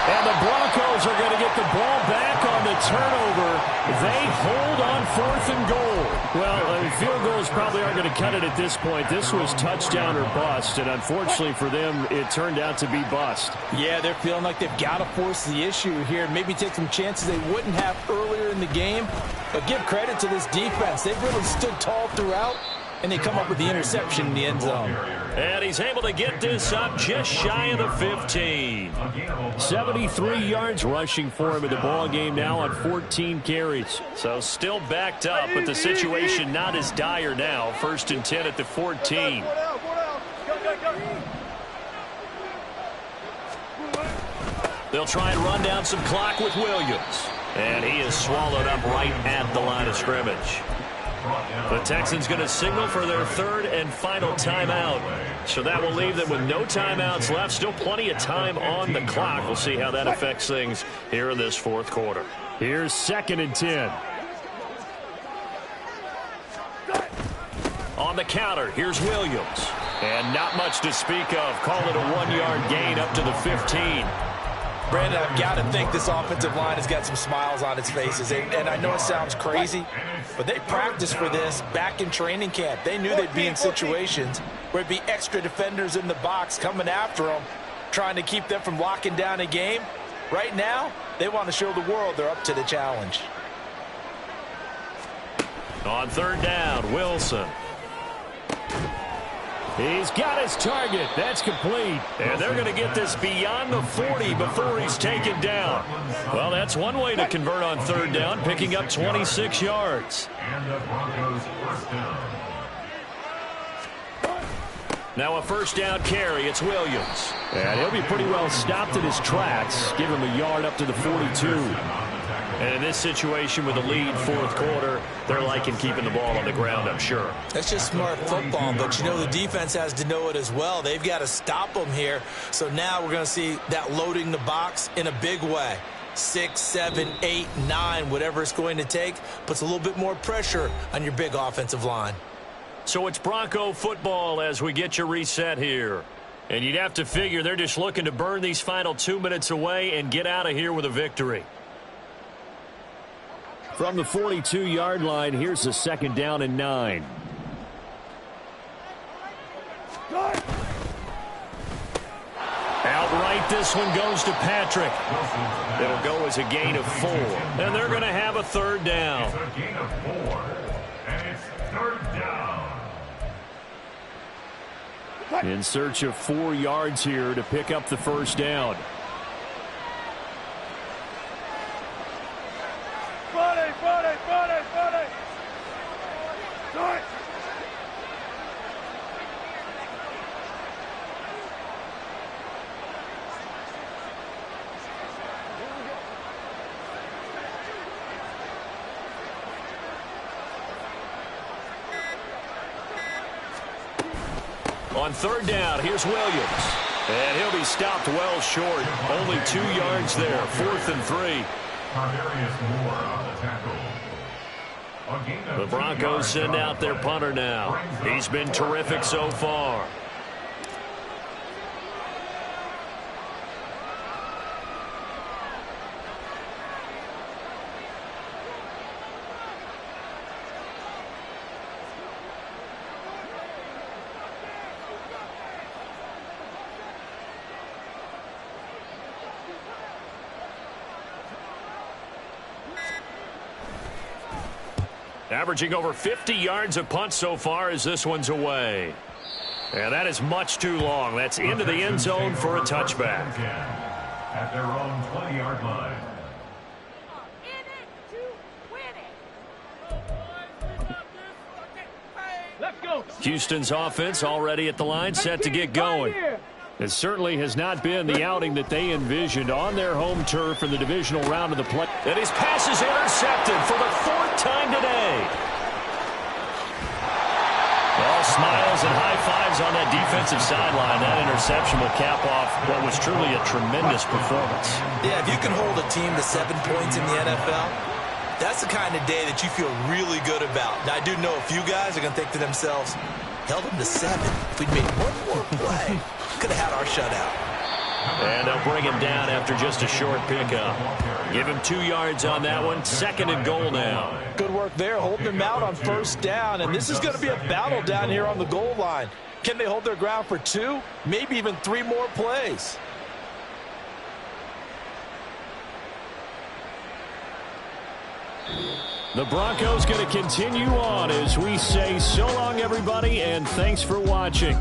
And the Broncos are going to get the ball back on the turnover. They hold on 4th and goal. Well, field goals probably aren't going to cut it at this point. This was touchdown or bust, and unfortunately for them, it turned out to be bust. Yeah, they're feeling like they've got to force the issue here and maybe take some chances they wouldn't have earlier in the game. But give credit to this defense. They've really stood tall throughout, and they come up with the interception in the end zone. And he's able to get this up just shy of the 15. 73 yards rushing for him in the ball game now on 14 carries. So still backed up, but the situation not as dire now. 1st and 10 at the 14. They'll try and run down some clock with Williams. And he is swallowed up right at the line of scrimmage. The Texans going to signal for their 3rd and final timeout. So that will leave them with no timeouts left. Still plenty of time on the clock. We'll see how that affects things here in this 4th quarter. Here's 2nd and 10. On the counter, here's Williams. And not much to speak of. Call it a 1-yard gain up to the 15. Brandon, I've got to think this offensive line has got some smiles on its faces. And I know it sounds crazy, but they practiced for this back in training camp. They knew they'd be in situations where it'd be extra defenders in the box coming after them, trying to keep them from locking down a game. Right now, they want to show the world they're up to the challenge. On 3rd down, Wilson. He's got his target. That's complete. And they're going to get this beyond the 40 before he's taken down. Well, that's one way to convert on 3rd down, picking up 26 yards. And the Broncos 1st down. Now a 1st down carry. It's Williams. And he'll be pretty well stopped in his tracks. Give him a yard up to the 42. And in this situation with a lead 4th quarter, they're liking keeping the ball on the ground, I'm sure. That's just smart football, but you know the defense has to know it as well. They've got to stop them here. So now we're going to see that loading the box in a big way. 6, 7, 8, 9, whatever it's going to take, puts a little bit more pressure on your big offensive line. So it's Bronco football as we get you reset here. And you'd have to figure they're just looking to burn these final 2 minutes away and get out of here with a victory. From the 42-yard line, here's the 2nd down and 9. Outright, this one goes to Patrick. It'll go as a gain of 4. And they're going to have a 3rd down. It's a gain of 4. And it's 3rd down. In search of 4 yards here to pick up the 1st down. On 3rd down, here's Williams. And he'll be stopped well short. Only 2 yards there. 4th and 3. The Broncos send out their punter now. He's been terrific so far. Averaging over 50 yards a punt so far as this one's away. And that is much too long. That's into the end zone for a touchback. At their own 20-yard line. Let's go. Houston's offense already at the line, set to get going. It certainly has not been the outing that they envisioned on their home turf in the divisional round of the play. And his pass is intercepted for the 4th time today. All smiles and high fives on that defensive sideline. That interception will cap off what was truly a tremendous performance. Yeah, if you can hold a team to 7 points in the NFL, That's the kind of day that you feel really good about. Now, I do know a few guys are going to think to themselves, held them to 7. If we'd made one more play, could have had our shutout. And they'll bring him down after just a short pickup. Give him 2 yards on that one. 2nd and goal now. Good work there, holding them out on 1st down. And this is going to be a battle down here on the goal line. Can they hold their ground for 2, maybe even 3 more plays? The Broncos going to continue on as we say so long, everybody, and thanks for watching.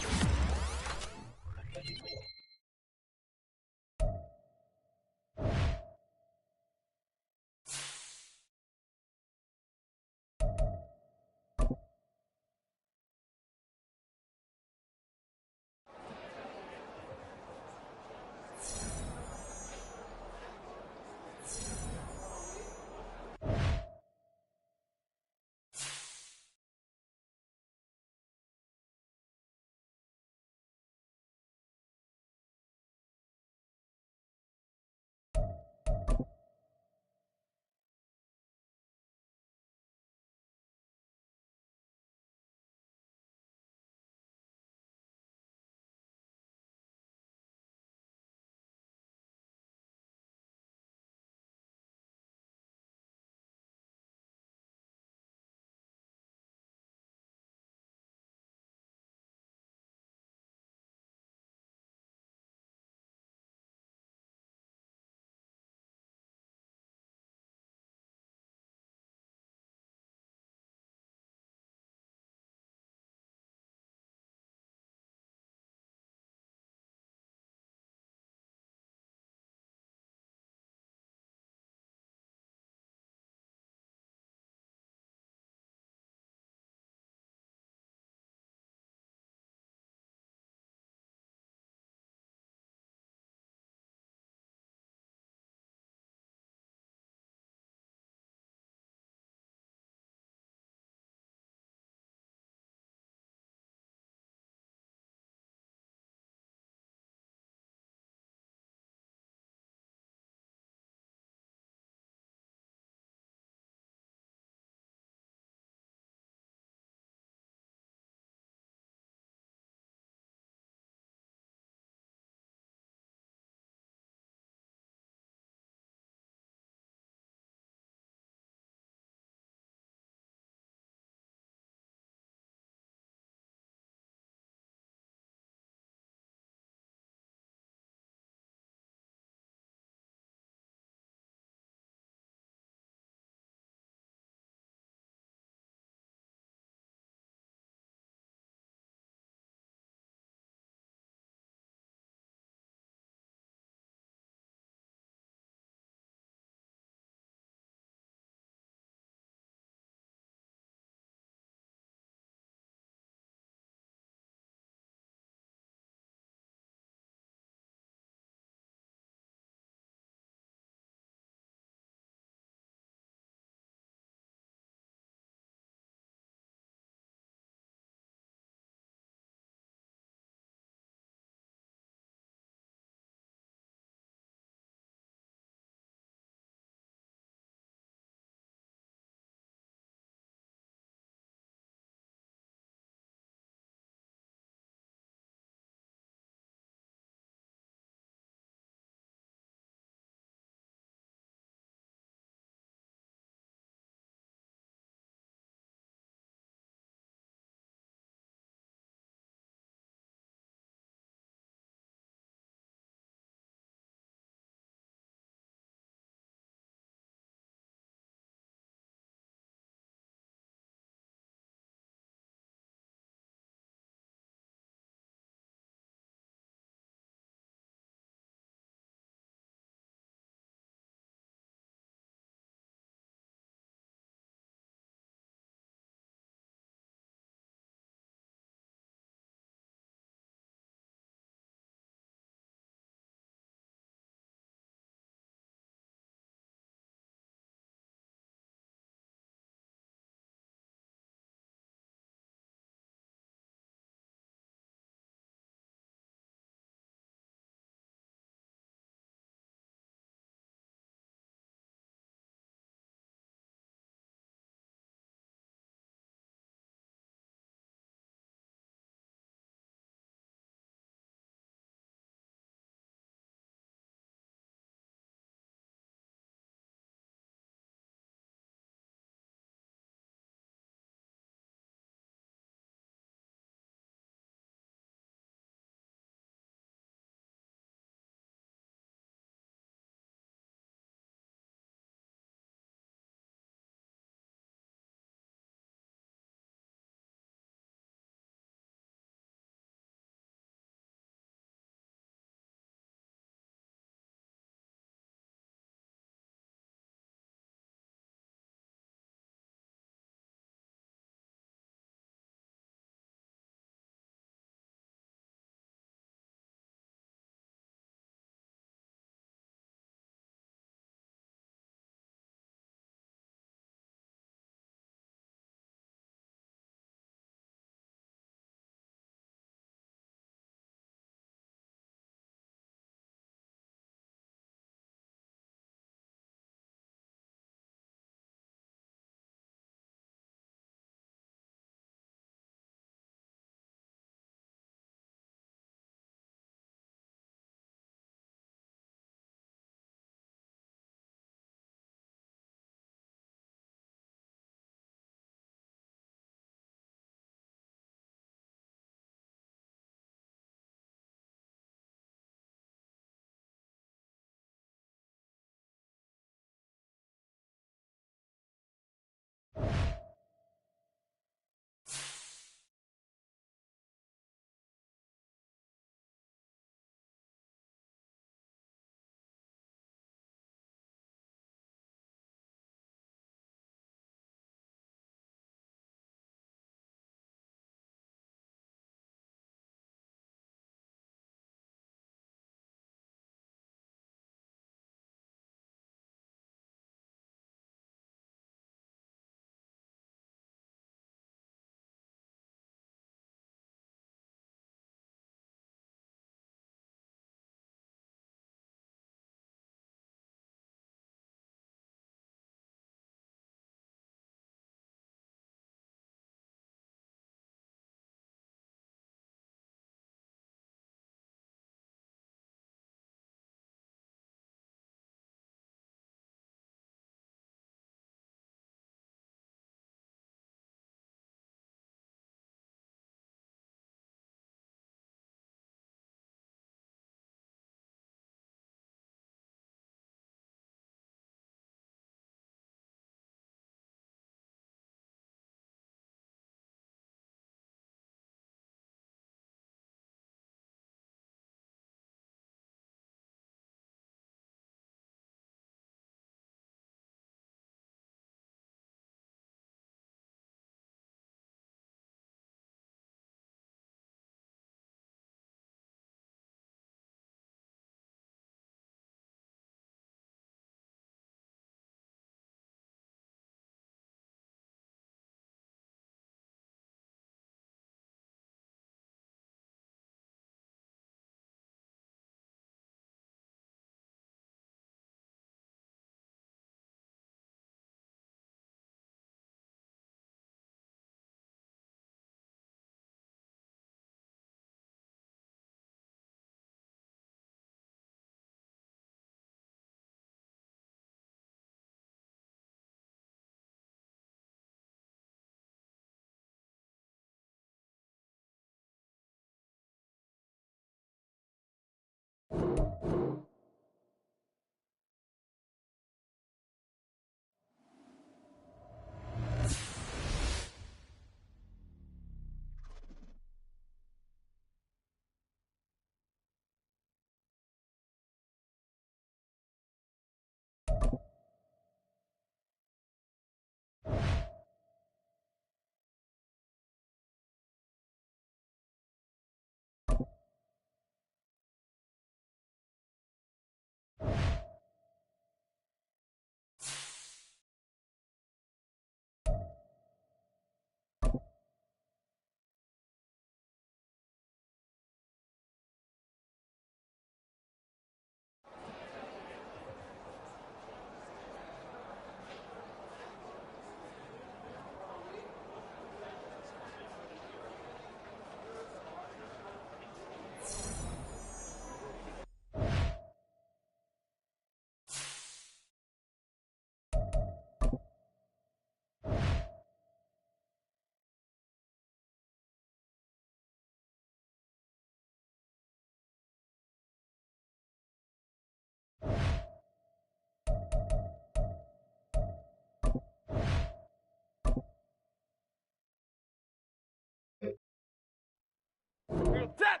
Set.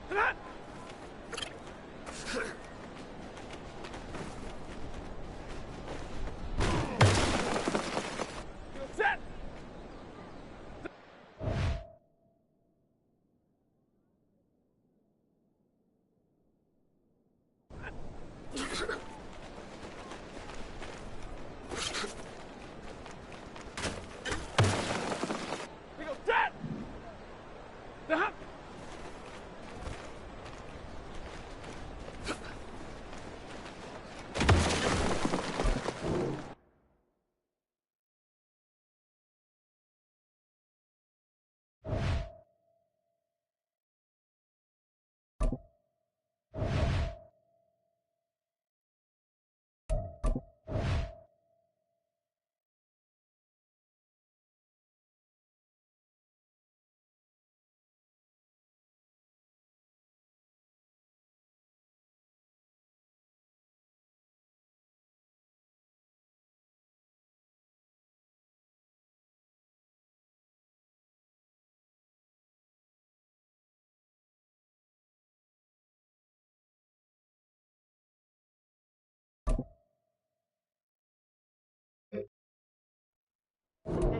Set. Set. Set. Stop.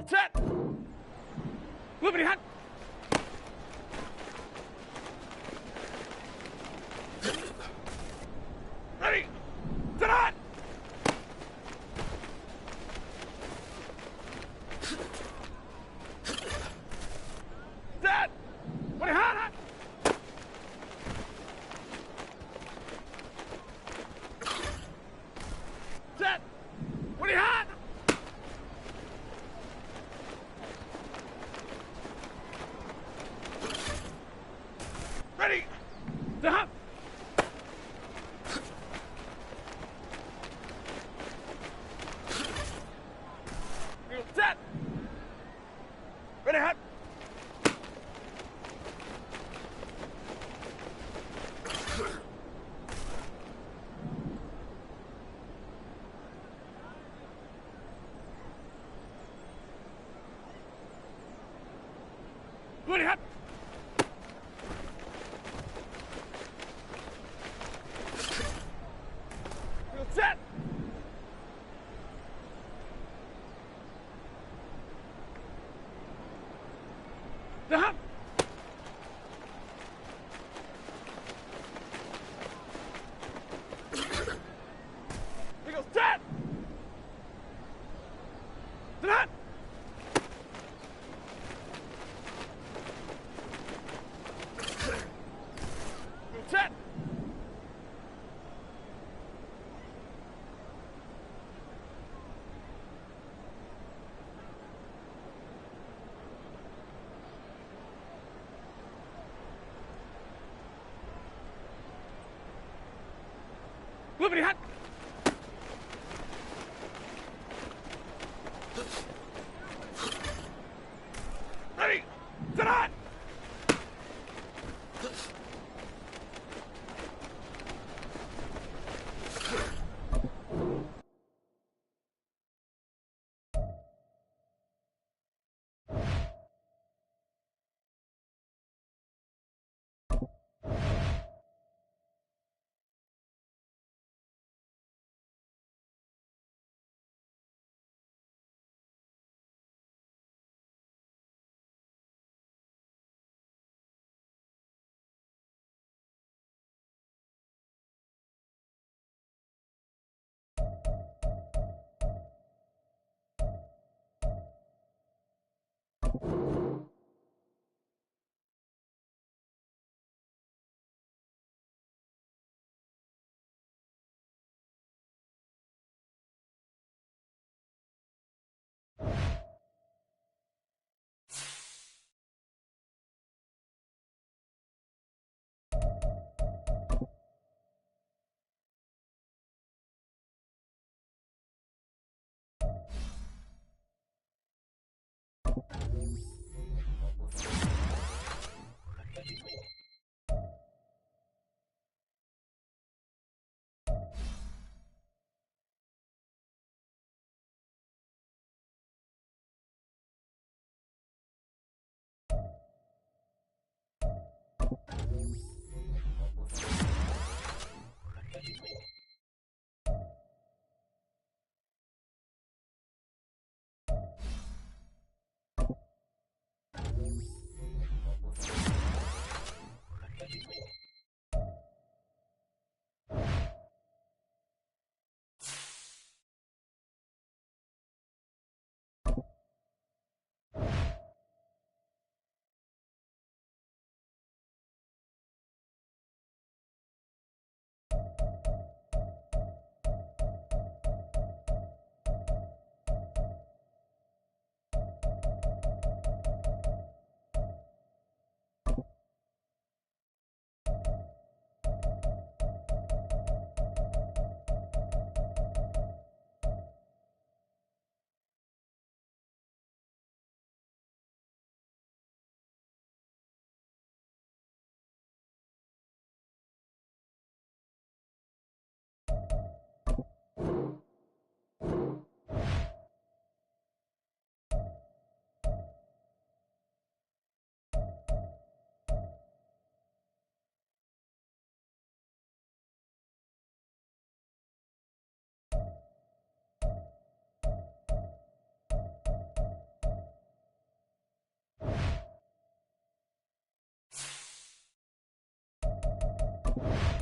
Set. Flippity hot. Ready. Set hot. Set. Ready hot. Hot. Set. Ready hot. Ready. Stop. Set. Ready hot. Ready hot. Set. Stop. Here goes set. Stop. Set. Flippity hot. Ready. Set hot. you